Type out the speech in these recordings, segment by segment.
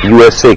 USA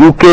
UK,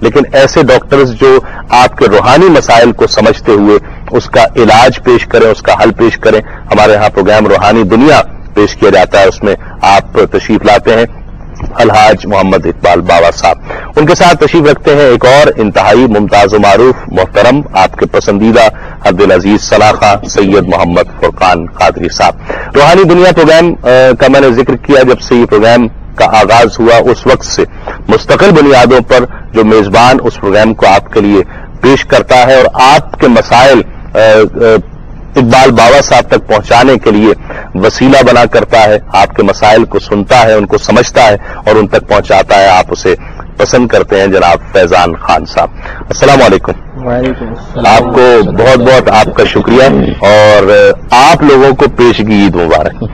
لیکن ایسے doctors جو آپ کے روحانی مسائل کو سمجھتے ہوئے اس کا علاج پیش کریں، اس کا حل پیش کریں. ہمارے ہاں پروگرام روحانی دنیا پیش کیا جاتا ہے، اس میں آپ تشریف لاتے ہیں الحاج محمد اقبال بابا صاحب. ان کے ساتھ تشریف رکھتے ہیں ایک اور انتہائی ممتاز و معروف محترم آپ کے پسندیدہ عبدالعزیز سلاخہ سید محمد فرقان قادری صاحب. روحانی دنیا پروگرام کا میں نے ذکر کیا، جب سے یہ پروگرام کا آغاز ہوا اس وقت سے مستقل بنیادوں پر جو میزبان اس پروگرام کو آپ کے لیے پیش کرتا ہے اور آپ کے مسائل اقبال بابا صاحب تک پہنچانے کے لیے وسیلہ بنا کرتا ہے. آپ کے مسائل کو سنتا ہے، ان کو سمجھتا ہے اور ان تک پہنچاتا ہے. آپ اسے پسند کرتے ہیں جناب فیضان خان صاحب. السلام علیکم. وعلیکم السلام. آپ کو بہت بہت آپ کا شکریہ اور آپ لوگوں کو پیشگی عید مبارک.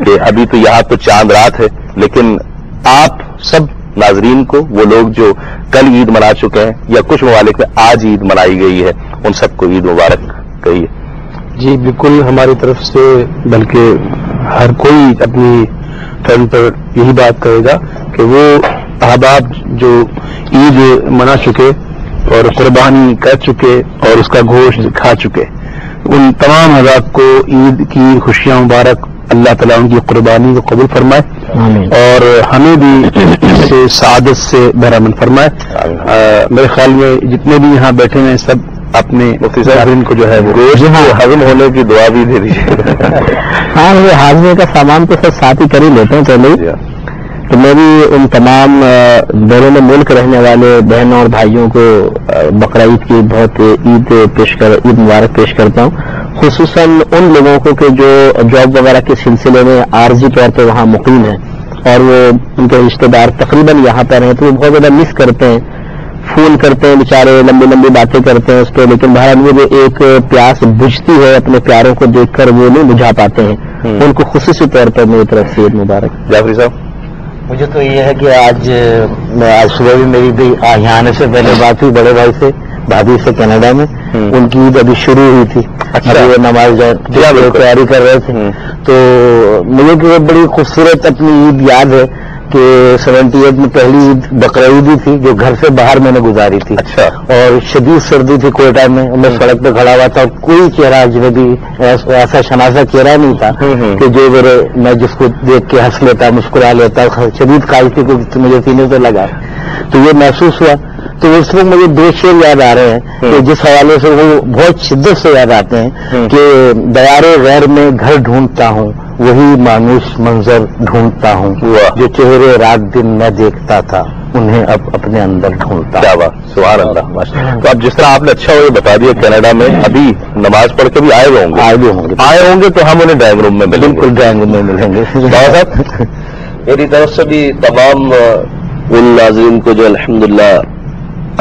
کہ ابھی تو یہاں تو چاند رات ہے، لیکن آپ سب ناظرین کو، وہ لوگ جو کل عید منا چکے ہیں یا کچھ ممالک میں آج عید منائی گئی ہے، ان سب کو عید مبارک کہیے. جی بالکل ہماری طرف سے، بلکہ ہر کوئی اپنی ٹرن پر یہی بات کرے گا کہ وہ احباب جو عید منا چکے اور قربانی کر چکے اور اس کا گوشت کھا چکے، ان تمام حضرات کو عید کی خوشیاں مبارک. اللہ تعالیٰ ان کی قربانی کو قبول فرمائے اور ہمیں بھی اس سے سعادت سے بہرامند فرمائے. میرے خیال میں جتنے بھی یہاں بیٹھے ہیں سب اپنے مفتی صاحب کو جو ہے وہ گوشت ہضم ہونے کی دعا بھی دے دیجیے. ہاں یہ ہاضمے کا سامان تو سب ساتھ ہی کر ہی لیتے ہیں پہلے. تو میں بھی ان تمام بیرون ملک رہنے والے بہنوں اور بھائیوں کو بقرعید کی بہت عید مبارک پیش کرتا ہوں، خصوصاً ان لوگوں کو کہ جو جاب وغیرہ کے سلسلے میں عارضی طور پہ وہاں مقیم ہیں اور وہ ان کے رشتہ دار تقریباً یہاں پر ہیں، تو وہ بہت زیادہ مس کرتے ہیں، فون کرتے ہیں بیچارے، لمبی لمبی باتیں کرتے ہیں اس پہ، لیکن بہرحال وہ جو ایک پیاس بجھتی ہے اپنے پیاروں کو دیکھ کر وہ نہیں بجھا پاتے ہیں. ان کو خصوصی طور پر میری طرف سے عید مبارک. جعفری صاحب. مجھے تو یہ ہے کہ آج صبح بھی میری بھی یہاں آنے سے پہلے بات ہوئی بڑے بھائی سے، بھابھی سے کینیڈا میں. ان کی عید ابھی شروع ہوئی تھی، وہ نماز تیاری کر رہے تھے. تو مجھے بڑی خوبصورت اپنی عید یاد ہے کہ 78 میں پہلی عید بقرعیدی تھی جو گھر سے باہر میں نے گزاری تھی. اچھا. اور شدید سردی تھی کوئٹہ میں، میں سڑک پہ کھڑا ہوا تھا اور کوئی چہرہ اجنبی ایسا شناسا چہرہ نہیں تھا کہ جو میں جس کو دیکھ کے ہنس لیتا، مسکرا لیتا. شدید کاج تھی مجھے سینے پہ لگا، تو یہ محسوس ہوا. تو اس وقت مجھے دو شعر یاد آ رہے ہیں کہ جس حوالے سے وہ بہت شدت سے یاد آتے ہیں کہ دیار غیر میں گھر ڈھونڈتا ہوں، وہی مانوس منظر ڈھونڈتا ہوں، جو چہرے رات دن میں دیکھتا تھا انہیں اب اپنے اندر ڈھونڈتا. کیا بات، سبحان اللہ. تو اب جس طرح آپ نے اچھا وہ بتا دیا کینیڈا میں ابھی نماز پڑھ کے بھی آئے ہوں گے تو ہم انہیں ڈرائنگ روم میں بالکل ڈرائنگ روم میں ملیں گے. صاحب میری طرف سے بھی تمام ان ناظرین کو جو الحمدللہ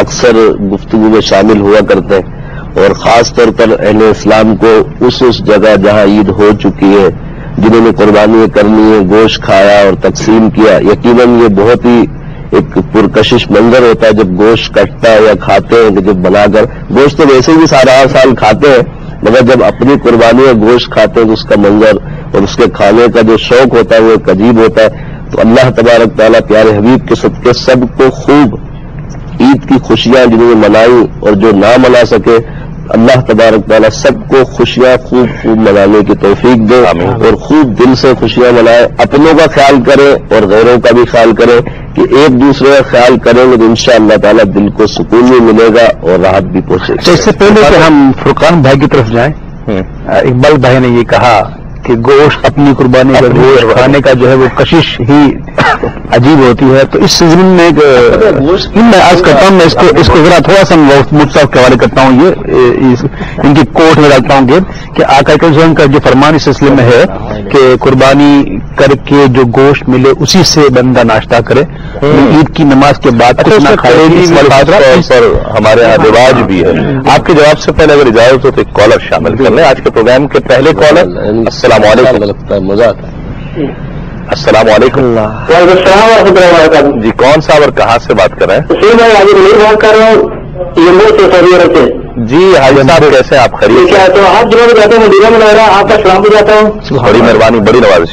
اکثر گفتگو میں شامل ہوا کرتے ہیں اور خاص طور پر اہل اسلام کو اس جگہ جہاں عید ہو چکی ہے، جنہوں نے قربانی کرنی ہے، گوشت کھایا اور تقسیم کیا. یقیناً یہ بہت ہی ایک پرکشش منظر ہوتا ہے جب گوشت کٹتا ہے یا کھاتے ہیں کہ جب بنا کر گوشت تو ویسے بھی سارا سال کھاتے ہیں، مگر جب اپنی قربانی کا گوشت کھاتے ہیں تو اس کا منظر اور اس کے کھانے کا جو شوق ہوتا ہے وہ ایک عجیب ہوتا ہے. تو اللہ تبارک تعالیٰ پیارے حبیب کے صدقے سب کو خوب عید کی خوشیاں جنہوں نے منائی اور جو نہ منا سکے، اللہ تبارک تعالیٰ سب کو خوشیاں خوب منانے کی توفیق دے اور خوب دل سے خوشیاں منائے. اپنوں کا خیال کریں اور غیروں کا بھی خیال کریں کہ ایک دوسرے کا خیال کریں گے تو انشاءاللہ تعالیٰ دل کو سکون بھی ملے گا اور راحت بھی پہنچے گی. اس سے پہلے کہ ہم فرقان بھائی کی طرف جائیں، اقبال بھائی نے یہ کہا کہ گوشت اپنی قربانی کا گوشت کھانے کا جو ہے وہ کشش ہی عجیب ہوتی ہے. تو اس سلسلے میں میں عرض کرتا ہوں، میں اس کو ذرا تھوڑا سا مفتی صاحب کے حوالے کرتا ہوں، یہ ان کی کوٹ میں ڈالتا ہوں کہ آقا کریم صلی اللہ علیہ وسلم کا جو فرمان اس سلسلے میں ہے کہ قربانی کر کے جو گوشت ملے اسی سے بندہ ناشتہ کرے، عید کی نماز کے بعد کچھ نہ کھائے. ہمارے یہاں رواج بھی ہے. آپ کے جواب سے پہلے اگر اجازت ہو تو ایک کالر شامل کر لیں. آج کے پروگرام کے پہلے کالر. السلام علیکم. لگتا ہے مزہ آتا ہے. السلام علیکم. وعلیکم السلام ورحمۃ اللہ وبرکاتہ. جی کون صاحب اور کہاں سے بات کر رہے ہیں؟ میں حاجی منیر بات کر رہا ہوں سے. جی حاجی صاحب کیسے ہیں آپ؟ خیریت کیا تو آپ جنہوں نے کہتے ہیں مدینہ میں لگ رہا آپ کا سلام بھی جاتا ہوں. بڑی مہربانی، بڑی نوازش.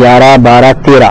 11, 12, 13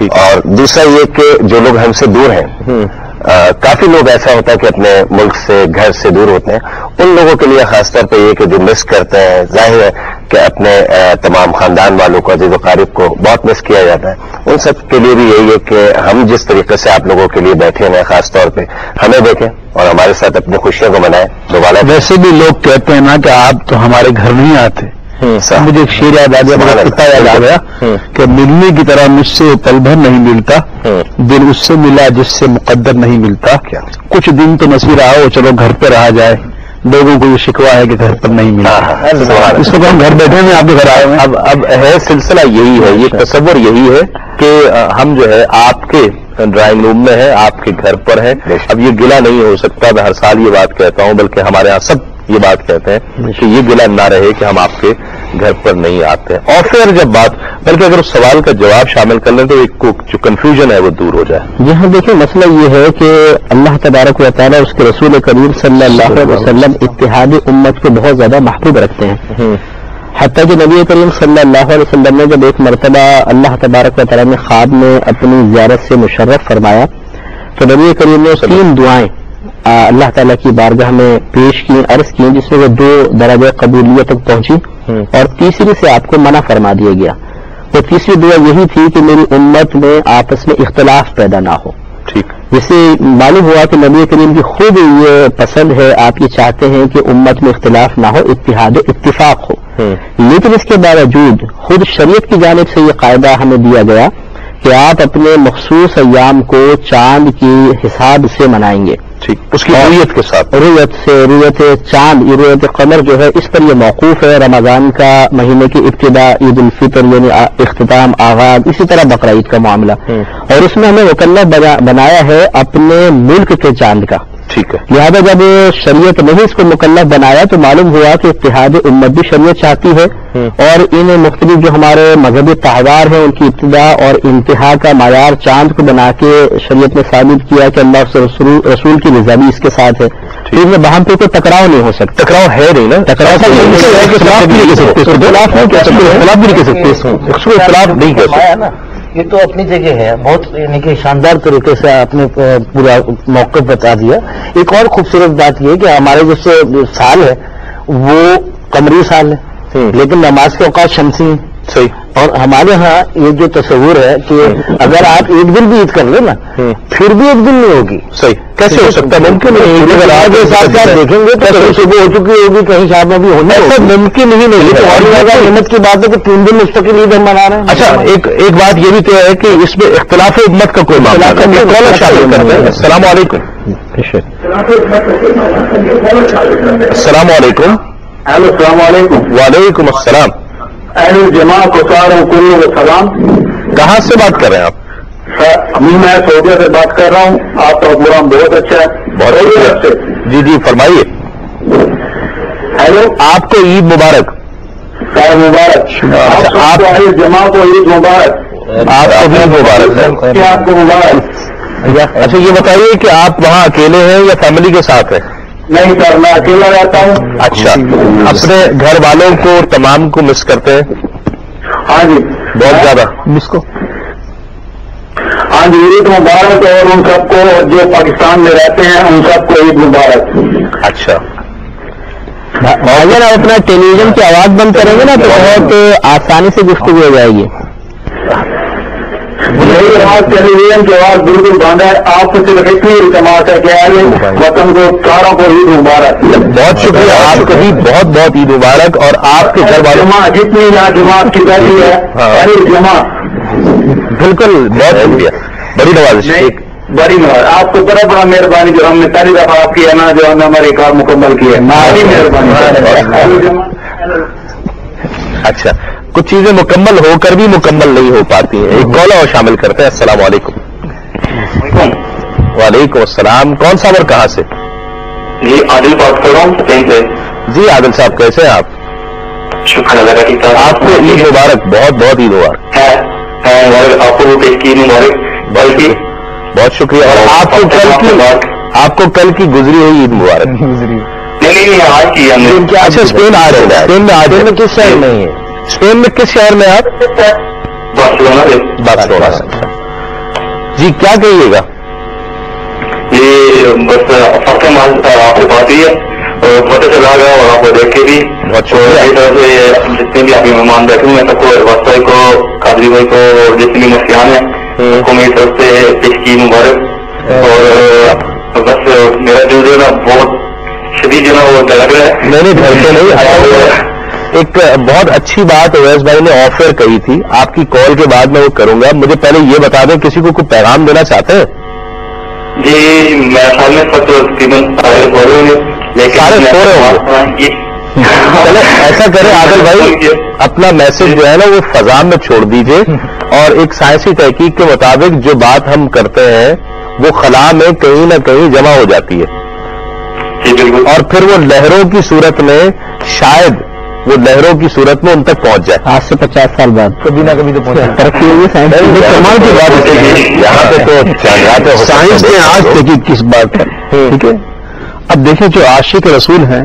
اور دوسرا یہ کہ جو لوگ ہم سے دور ہیں، کافی لوگ ایسا ہوتا ہے کہ اپنے ملک سے گھر سے دور ہوتے ہیں، ان لوگوں کے لیے خاص طور پہ یہ کہ جو مس کرتے ہیں، ظاہر ہے کہ اپنے تمام خاندان والوں کو، عزیز و قریب کو بہت مس کیا جاتا ہے، ان سب کے لیے بھی یہی ہے کہ ہم جس طریقے سے آپ لوگوں کے لیے بیٹھے ہیں خاص طور پہ ہمیں دیکھیں اور ہمارے ساتھ اپنی خوشیوں کو منائیں دوبارہ. ویسے بھی لوگ کہتے ہیں نا کہ آپ تو ہمارے گھر نہیں آتے. مجھے ایک شعر یاد آ گیا، بڑا کتا یاد آ گیا کہ ملنے کی طرح مجھ سے پل بھر نہیں ملتا، دل اس سے ملا جس سے مقدر نہیں ملتا. کچھ دن تو نصیب آؤ چلو گھر پہ رہا جائے، لوگوں کو یہ شکوا ہے کہ گھر پر نہیں ملا. اس کو ہم گھر بیٹھے ہیں، آپ کے گھر آئے ہیں. اب ہے سلسلہ یہی ہے، یہ تصور یہی ہے کہ ہم جو ہے آپ کے ڈرائنگ روم میں ہے، آپ کے گھر پر ہے. اب یہ گلہ نہیں ہو سکتا، میں ہر سال یہ بات کہتا ہوں، بلکہ ہمارے یہاں سب یہ بات کہتے ہیں کہ یہ گلہ نہ رہے کہ ہم آپ کے گھر پر نہیں آتے. اور پھر جب بات، بلکہ اگر اس سوال کا جواب شامل کر لیں تو ایک جو کنفیوژن ہے وہ دور ہو جائے. یہاں دیکھیں مسئلہ یہ ہے کہ اللہ تبارک و تعالیٰ اس کے رسول کریم صلی اللہ علیہ وسلم اتحاد امت کو بہت زیادہ محبوب رکھتے ہیں. حتیٰ کہ نبی کریم صلی اللہ علیہ وسلم نے جب ایک مرتبہ اللہ تبارک و تعالیٰ نے خواب میں اپنی زیارت سے مشرف فرمایا تو نبی کریم نے 3 دعائیں اللہ تعالیٰ کی بارگاہ میں پیش کی، عرض کی، جس میں وہ 2 درجہ قبولیت تک پہنچی اور تیسری سے آپ کو منع فرما دیا گیا. وہ تیسری دعا یہی تھی کہ میری امت میں آپس میں اختلاف پیدا نہ ہو. ٹھیک، جس سے معلوم ہوا کہ نبی کریم کی خود یہ پسند ہے، آپ یہ چاہتے ہیں کہ امت میں اختلاف نہ ہو، اتحاد و اتفاق ہو. لیکن اس کے باوجود خود شریعت کی جانب سے یہ قاعدہ ہمیں دیا گیا کہ آپ اپنے مخصوص ایام کو چاند کی حساب سے منائیں گے. ٹھیک، اس کی رویت کے ساتھ، رویت چاند، رویت قمر جو ہے اس پر یہ موقوف ہے. رمضان کا مہینے کی ابتدا، عید الفطر یعنی اختتام، آغاز، اسی طرح بقرعید کا معاملہ، اور اس میں ہمیں مکلف بنایا ہے اپنے ملک کے چاند کا. ٹھیک ہے، لہٰذا جب شریعت نے اس کو مکلف بنایا تو معلوم ہوا کہ اتحاد امت بھی شریعت چاہتی ہے، اور ان مختلف جو ہمارے مذہبی تہوار ہیں ان کی ابتدا اور انتہا کا معیار چاند کو بنا کے شریعت نے ثابت کیا کہ اللہ سے رسول کی رضا بھی اس کے ساتھ ہے. تو ان میں باہم پہ کوئی ٹکراؤ نہیں ہو سکتا. ٹکراؤ ہے نہیں نا، ٹکراؤ نہیں کر سکتے. یہ تو اپنی جگہ ہے، بہت یعنی کہ شاندار طریقے سے آپ نے پورا موقف بتا دیا. ایک اور خوبصورت بات یہ کہ ہمارے جو سال ہے وہ قمری سال ہے، لیکن نماز کے اوقات شمسی ہیں. صحیح. اور ہمارے ہاں یہ جو تصور ہے کہ اگر آپ ایک دن بھی عید کر لیں نا پھر بھی ایک دن نہیں ہوگی. صحیح، کیسے ہو سکتا ہے؟ ممکن نہیں. اگر آپ کے ساتھ آپ دیکھیں گے تو کہیں صبح ہو چکی ہوگی، کہیں شام میں بھی ہونا، ایسا ممکن ہی نہیں. تو اور زیادہ ہمت کی بات ہے کہ 3 دن مستقل عید ہم منا رہے ہیں. اچھا، ایک بات یہ بھی تو ہے کہ اس میں اختلاف امت کا کوئی معاملہ نہیں. کالر شامل کرتے ہیں. السلام علیکم. السلام علیکم. السلام علیکم. وعلیکم السلام. اہل جماع کو ساروں کلو کو سلام. کہاں سے بات کر رہے ہیں آپ؟ میں سعودیہ سے بات کر رہا ہوں. آپ کا پروگرام بہت اچھا ہے. بہت اچھا. جی جی فرمائیے. ہیلو، آپ کو عید مبارک. خیر مبارک. آپ کو اہل جماع کو عید مبارک. آپ کو بھی مبارک ہے. آپ کو مبارک. اچھا یہ بتائیے کہ آپ وہاں اکیلے ہیں یا فیملی کے ساتھ ہیں؟ نہیں سر، میں اکیلا رہتا ہوں. اچھا، اپنے گھر والوں کو تمام کو مس کرتے ہیں؟ ہاں جی، بہت زیادہ. مس کو ہاں جی، عید مبارک. اور ان سب کو جو پاکستان میں رہتے ہیں ان سب کو عید مبارک. اچا، اگر آپ اپنا ٹیلی ویژن کی آواز بند کریں گے نا تو بہت آسانی سے گفتگو ہو جائے گی. میری آواز ٹیلی ویژن کی آواز بالکل بند ہے. آپ کو صرف اتنی التماس ہے کہ وطن کو ساروں کو عید مبارک. بہت شکریہ. آپ کو بھی بہت بہت عید مبارک. اور آپ کے گھر والوں جماعت جتنی یہاں جماعت کی بیٹھی ہے اہل جماعت، بالکل بہت شکریہ. بڑی نوازش. بڑی نوازش. آپ کو بڑا بڑا مہربانی جو ہم نے پہلی دفعہ آپ کی ہے نا، جو ہم نے ہماری کار مکمل کی ہے، بڑی مہربانی. اچھا، کچھ چیزیں مکمل ہو کر بھی مکمل نہیں ہو پاتی ہیں. ایک کالر اور شامل کرتے ہیں. السلام علیکم. وعلیکم السلام. کون صاحب اور کہاں سے؟ جی عادل بات کر رہا ہوں کہیں سے. جی عادل صاحب، کیسے ہیں آپ؟ شکر اللہ کا. ٹھیک ہے. آپ کو عید مبارک. بہت بہت عید مبارک. آپ کو بھی عید مبارک. بہت شکریہ. اور آپ کو کل کی گزری ہوئی عید مبارک. نہیں آج کی ہم نے. اچھا، اسپین آ رہے ہیں. اسپین میں آ رہے ہیں. کس شہر میں ہے؟ اسپین میں کس شہر میں آپ؟ بارسلونا سے. بارسلونا سے. جی کیا کہیے گا؟ یہ بس فرسٹ ٹائم آپ سے بات ہوئی ہے اور بہت اچھا لگا اور آپ کو دیکھ کے بھی طرح سے جتنے بھی آپ کے مہمان بیٹھے ہوئے ہیں سب کو ارباز بھائی کو قادری بھائی کو اور جتنے بھی مفتیان ہیں ان کو میری طرف سے پیش کی مبارک اور بس میرا دل جو ہے نا بہت شدید جو ہے نا وہ دلک رہا ہے. میں نے گھر سے نہیں ایک بہت اچھی بات اویس بھائی نے آفر کہی تھی آپ کی کال کے بعد میں وہ کروں گا. مجھے پہلے یہ بتا دیں کسی کو کوئی پیغام دینا چاہتے ہیں؟ جی میں خیال میں سب تقریباً سارے ہو رہے ہیں لیکن سارے سو رہے چلے ایسا کریں عادل بھائی اپنا میسج جو ہے نا وہ فضا میں چھوڑ دیجئے اور ایک سائنسی تحقیق کے مطابق جو بات ہم کرتے ہیں وہ خلا میں کہیں نہ کہیں جمع ہو جاتی ہے اور پھر وہ لہروں کی صورت میں شاید وہ لہروں کی صورت میں ان تک پہنچ جائے. آج سے 50 سال بعد کبھی نہ کبھی تو ترقی ہوئی کمال کی بات یہاں پہ تو سائنس نے آج تحقیق کس بات پر. ٹھیک ہے اب دیکھیں جو عاشق رسول ہیں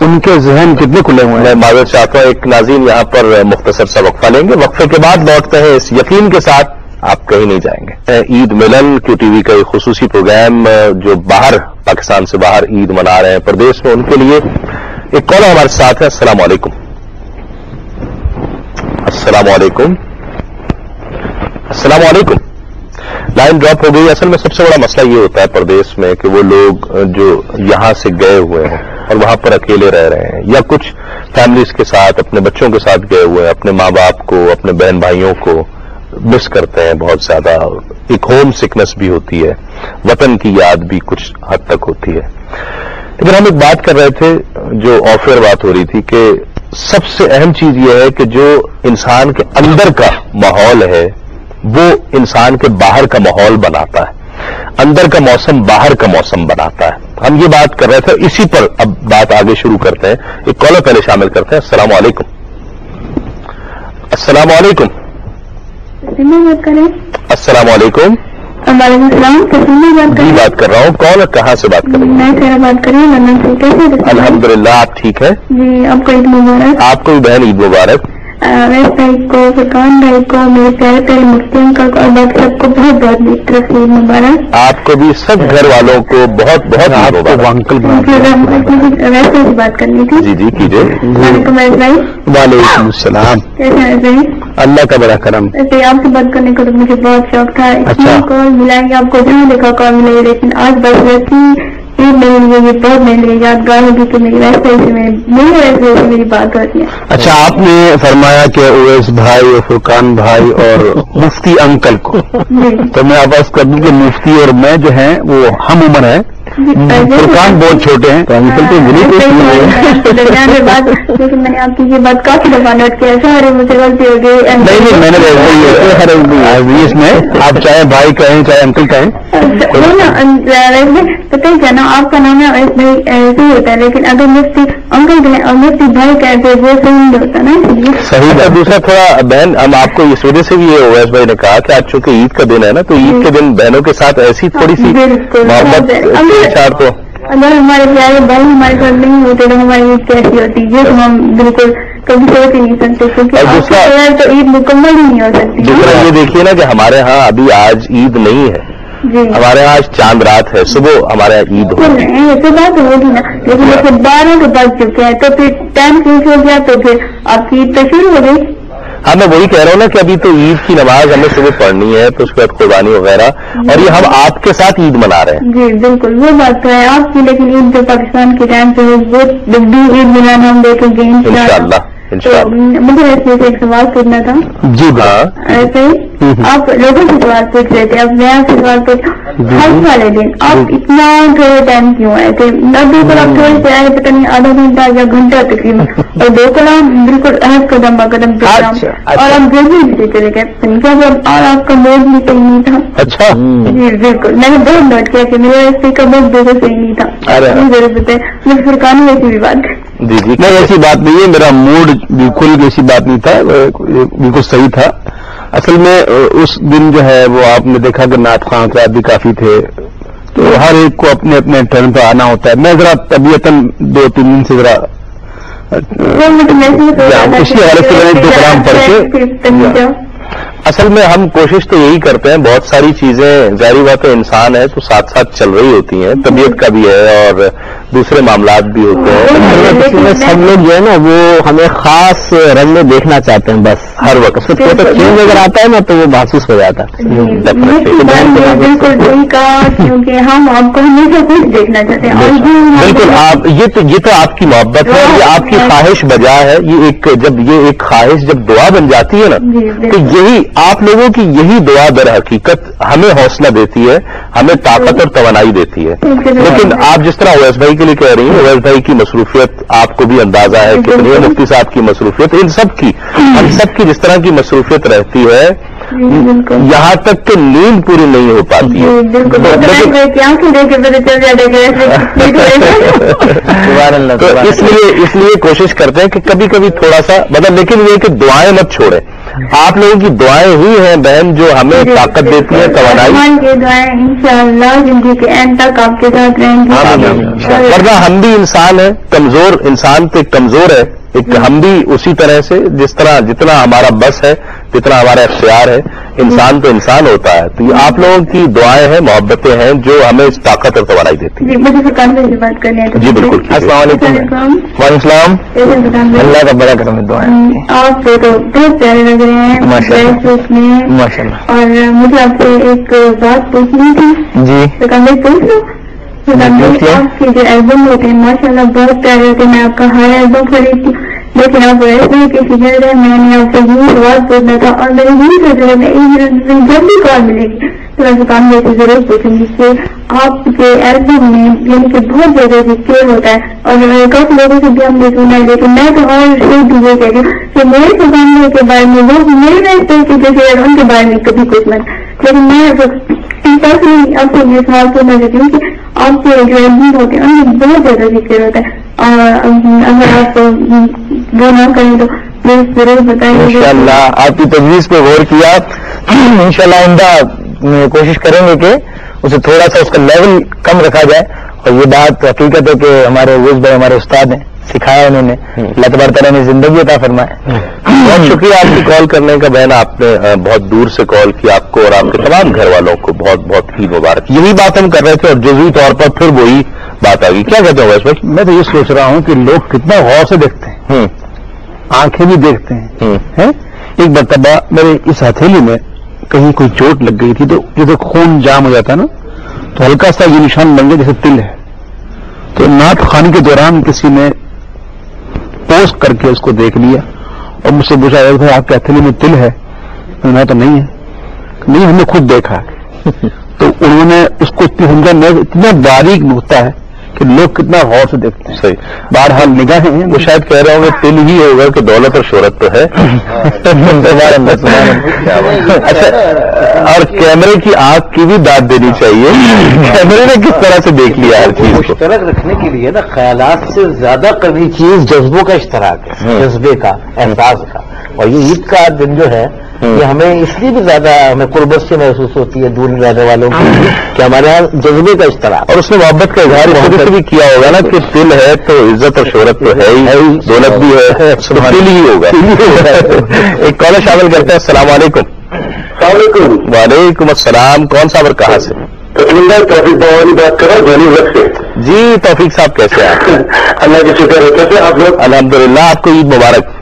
ان کے ذہن کتنے کھلے ہوئے ہیں. میں معذرت چاہتا ہوں ایک ناظرین یہاں پر مختصر سا وقفہ لیں گے. وقفے کے بعد لوٹتے ہیں اس یقین کے ساتھ آپ کہیں نہیں جائیں گے. عید ملن کیو ٹی وی کا ایک خصوصی پروگرام جو باہر پاکستان سے باہر عید منا رہے ہیں پردیش میں ان کے لیے ایک کال ہمارے ساتھ ہے. السلام علیکم. السلام علیکم. السلام علیکم. لائن ڈراپ ہو گئی. اصل میں سب سے بڑا مسئلہ یہ ہوتا ہے پردیش میں کہ وہ لوگ جو یہاں سے گئے ہوئے ہیں اور وہاں پر اکیلے رہ رہے ہیں یا کچھ فیملیز کے ساتھ اپنے بچوں کے ساتھ گئے ہوئے ہیں اپنے ماں باپ کو اپنے بہن بھائیوں کو مس کرتے ہیں بہت زیادہ. ایک ہوم سکنس بھی ہوتی ہے وطن کی یاد بھی کچھ حد تک ہوتی ہے. لیکن ہم ایک بات کر رہے تھے جو آف ایئر بات ہو رہی تھی کہ سب سے اہم چیز یہ ہے کہ جو انسان کے اندر کا ماحول ہے وہ انسان کے باہر کا ماحول بناتا ہے. اندر کا موسم باہر کا موسم بنااتا ہے. ہم یہ بات کر رہے تھے اسی پر اب بات آگے شروع کرتے ہیں. ایک کالر پہلے شامل کرتے ہیں. السلام علیکم. السلام علیکم. بات کریں. السلام علیکم. وعلیکم السلام. جی بات کر رہا ہوں. کون اور کہاں سے بات کر رہی ہوں؟ میں سیرا بات کر رہی ہوں لندن سے. کیسے؟ الحمدللہ آپ ٹھیک ہے؟ جی آپ کو عید مبارک. آپ کو بھی بہن عید مبارک. ویس بھائی کو فرقان بھائی کو میرے پیارے پیارے مفتی انکل کو اور باقی سب کو بہت بہت میری طرف سے عید مبارک. آپ کو بھی سب گھر والوں کو بہت بہت عید مبارک. انکل ویسے سے بات کرنی تھی. جی جی کیجیے. وعلیکم ویس بھائی. وعلیکم السلام. کیسے ہیں بھائی؟ اللہ کا بڑا کرم. ویسے آپ سے بات کرنے کا تو مجھے بہت شوق تھا. اتنا کال ملا کہ آپ کو جہاں دیکھا کال ملے لیکن آج بس ویسی عید میرے لیے یہ بہت میرے یادگار ہوگی کہ میری ویسے سے میری بات ہوتی ہے. اچھا آپ نے فرمایا کہ اویس بھائی اور فرقان بھائی اور مفتی انکل کو تو میں آپ عرض کر دوں کہ مفتی اور میں جو ہیں وہ ہم عمر ہیں. فرقان بہت چھوٹے ہیں تو انکل تو درمیان میں بات لیکن میں نے آپ کی یہ بات کافی دفعہ نوٹ کیا. سارے مجھے غلطی ہو گئی. نہیں میں نے اس میں آپ چاہے بھائی کہیں چاہے انکل کہیں پتہ ہی کیا نا آپ کا نام ہے ایسے ہی ہوتا ہے لیکن اگر مفتی انکل کہیں اور مفتی بھائی کہتے وہ صحیح نہیں ہوتا نا. اس لیے صحیح. دوسرا تھوڑا بہن ہم آپ کو اس وجہ سے بھی یہ اویس بھائی نے کہا کہ آج چونکہ عید کا دن ہے نا تو عید کے دن بہنوں کے ساتھ ایسی تھوڑی سی محبت تو اگر ہمارے پیارے بھائی ہمارے ساتھ نہیں ہوتے تو ہماری عید کیسی ہوتی یہ تو ہم بالکل کبھی سوچ ہی نہیں سکتے کیونکہ تو عید مکمل ہی نہیں ہو سکتی. دوسرا یہ دیکھیے نا کہ ہمارے ہاں ابھی آج عید نہیں ہے. ہمارے یہاں آج چاند رات ہے. صبح ہمارے یہاں عید ہوگی. ایسے بات ہوگی نا لیکن جیسے 12 کے بج چکے ہیں تو پھر ٹائم چینج ہو گیا تو پھر آپ کی عید تو شروع ہو گئی. ہاں میں وہی کہہ رہا ہوں نا کہ ابھی تو عید کی نماز ہمیں صبح پڑھنی ہے تو اس کے بعد قربانی وغیرہ اور یہ ہم آپ کے ساتھ عید منا رہے ہیں. جی بالکل وہ بات تو ہے آپ کی لیکن عید جو پاکستان کے ٹائم سے بہت بڑی عید ملانا ہم دیکھیں گے انشاءاللہ. مجھے ایسے ایک سوال پوچھنا تھا. جی ہاں ایسے آپ لوگوں سے سوال پوچھ رہے تھے. اب میں آپ سے سوال پوچھ حج والے دن آپ اتنا تھوڑے ٹائم کیوں آئے تھے؟ بالکل آپ تھوڑے سے آئے پتہ نہیں آدھا گھنٹہ یا گھنٹہ تقریباً اور دو کلام بالکل اہم قدم با قدم پروگرام اور آپ جلدی بھی چلے گئے اور آپ کا موڈ بھی صحیح نہیں تھا. اچھا جی بالکل میں نے بہت نوٹ کیا کہ میرے راستے کا موڈ بالکل صحیح نہیں تھا. ضرورت ہے مجھے فرقان ویسی بھی بات. جی جی نہیں ایسی بات نہیں ہے. میرا موڈ بالکل ایسی بات نہیں تھا. بالکل صحیح تھا. اصل میں اس دن جو ہے وہ آپ نے دیکھا کہ نعت خواں حضرات بھی کافی تھے تو ہر ایک کو اپنے اپنے ٹرن پہ آنا ہوتا ہے. میں ذرا طبیعتاً 2-3 دن سے ذرا اسی حالت سے میں نے 2 کلام پڑھ کے اصل میں ہم کوشش تو یہی کرتے ہیں، بہت ساری چیزیں ظاہری بات ہے انسان ہے تو ساتھ ساتھ چل رہی ہوتی ہیں، طبیعت کا بھی ہے اور دوسرے معاملات بھی ہوتے ہیں. سب لوگ جو ہے نا وہ ہمیں خاص رنگ میں دیکھنا چاہتے ہیں، بس ہر وقت چینج اگر آتا ہے نا تو وہ محسوس ہو جاتا ہے. بالکل صحیح کہا، کیونکہ ہم آپ کو ہمیشہ کچھ دیکھنا چاہتے ہیں. بالکل آپ یہ تو آپ کی محبت ہے، یہ آپ کی خواہش بجا ہے. یہ ایک خواہش جب دعا بن جاتی ہے نا تو یہی آپ لوگوں کی یہی دعا در حقیقت ہمیں حوصلہ دیتی ہے، ہمیں طاقت اور توانائی دیتی ہے. لیکن آپ جس طرح اویس بھائی کے لیے کہہ رہی ہیں، اویس بھائی کی مصروفیت آپ کو بھی اندازہ ہے کتنی ہے، مفتی صاحب کی مصروفیت، ہم سب کی جس طرح کی مصروفیت رہتی ہے یہاں تک کہ نیند پوری نہیں ہو پاتی ہے. تو اس لیے کوشش کرتے ہیں کہ کبھی کبھی تھوڑا سا لیکن یہ کہ دعائیں مت چھوڑیں. آپ لوگوں کی دعائیں ہی ہیں بہن جو ہمیں طاقت دیتی ہیں، توانائی. دعائیں انشاءاللہ زندگی کے اینڈ تک آپ کے ساتھ رہیں گی. ورنہ ہم بھی انسان ہیں، کمزور انسان تو کمزور ہے. ہم بھی اسی طرح سے جتنا ہمارا بس ہے، جتنا ہمارا اختیار ہے، انسان تو انسان ہوتا ہے. تو یہ آپ لوگوں کی دعائیں ہیں، محبتیں ہیں جو ہمیں اس طاقت اور توانائی دیتی ہیں. مجھے سرکار سے بات کرنی ہے. جی بالکل. السلام علیکم. وعلیکم السلام. اللہ کا بڑا کرم دعائیں. آپ کو تو بہت پیارے لگ رہے ہیں ماشاء اللہ. اور مجھے آپ سے ایک بات پوچھنی تھی. جی سرکار پوچھ لو. آپ کے جو البم ہوتے ہیں ماشاء اللہ بہت پیارے ہوتے ہیں. میں آپ کا ہر البم خریدتی ہوں، لیکن آپ ایسے کہ شکر ہے میں نے آپ سے یہی سوال پوچھنا تھا اور میں یہی سوچ رہا میں جب بھی کال ملے گی تو میں دکان میں سے ضرور پوچھوں گی کہ آپ کے البم میں یعنی کہ بہت زیادہ ذکر ہوتا ہے اور کافی لوگوں سے بھی ہم نے سنا ہے. لیکن میں تو اور شروع بھی یہ کہہ رہی ہوں کہ میرے دکان کے بارے میں وہ میرے رہتے کہ جیسے ان کے بارے میں کبھی کچھ مت. لیکن میں پرسنلی آپ سے یہ سوال پوچھنا چاہتی ہوں کہ آپ کے جو البم ہوتے ہیں ان میں بہت زیادہ ذکر ہوتا ہے اور اگر آپ وہ نہ کریں تو پلیز ضرور بتائیں. انشاءاللہ آپ کی تجویز پہ غور کیا. انشاءاللہ آئندہ کوشش کریں گے کہ اسے تھوڑا سا اس کا لیول کم رکھا جائے. اور یہ بات حقیقت ہے کہ ہمارے اویس بھائی ہمارے استاد ہیں، سکھایا انہوں نے. اللہ تبارک تعالیٰ نے زندگی عطا فرمائے. بہت شکریہ آپ کی کال کرنے کا بہن. آپ نے بہت دور سے کال کی. آپ کو اور آپ کے تمام گھر والوں کو بہت بہت عید مبارک. یہی بات ہم کر رہے تھے اور جزوی طور پر پھر وہی بات آ گئی. کیا کہتے ہیں اویس بھائی؟ میں تو یہ سوچ رہا ہوں کہ لوگ کتنا غور سے دیکھتے ہیں، آنکھیں بھی دیکھتے ہیں. ایک مرتبہ میرے اس ہتھیلی میں کہیں کوئی چوٹ لگ گئی تھی تو جیسے خون جام ہو جاتا ہے نا تو ہلکا سا یہ نشان بن گیا جیسے تل ہے. تو نعت خوانی کے دوران کسی نے پوز کر کے اس کو دیکھ لیا اور مجھ سے پوچھا آپ کے ہتھیلی میں تل ہے؟ میں تو نہیں ہے. نہیں، ہم نے خود دیکھا. تو انہوں نے اس کو اتنا باریک نقطہ ہے کہ لوگ کتنا غور سے دیکھتے ہیں. صحیح. بہرحال نگاہیں ہیں. وہ شاید کہہ رہا ہوں کہ تل ہی ہوگا کہ دولت اور شہرت تو ہے. اچھا، اور کیمرے کی آنکھ کی بھی داد دینی چاہیے. کیمرے نے کس طرح سے دیکھ لیا ہر چیز کو. مشترک رکھنے کے لیے نا خیالات سے زیادہ قوی چیز جذبوں کا اشتراک ہے، جذبے کا، احساس کا. اور یہ عید کا دن جو ہے یہ ہمیں اس لیے بھی زیادہ ہمیں قربت سے محسوس ہوتی ہے دور رہنے والوں کی کہ ہمارے یہاں جذبے کا اشتراک. اور اس نے محبت کا اظہار محبت بھی کیا ہوگا نا کہ دل ہے تو عزت اور شہرت تو ہے ہی، دولت بھی ہے، دل ہی ہوگا. ایک کالر شامل کرتے ہیں. السلام علیکم. السلام علیکم. وعلیکم السلام. کون صاحب اور کہاں سے؟ توفیق بابانی بات کر رہا ہوں جونی وقت سے. جی توفیق صاحب کیسے ہیں؟ اللہ کی شکر ہے. کیسے آپ لوگ؟ الحمدللہ. آپ کو عید مبارک.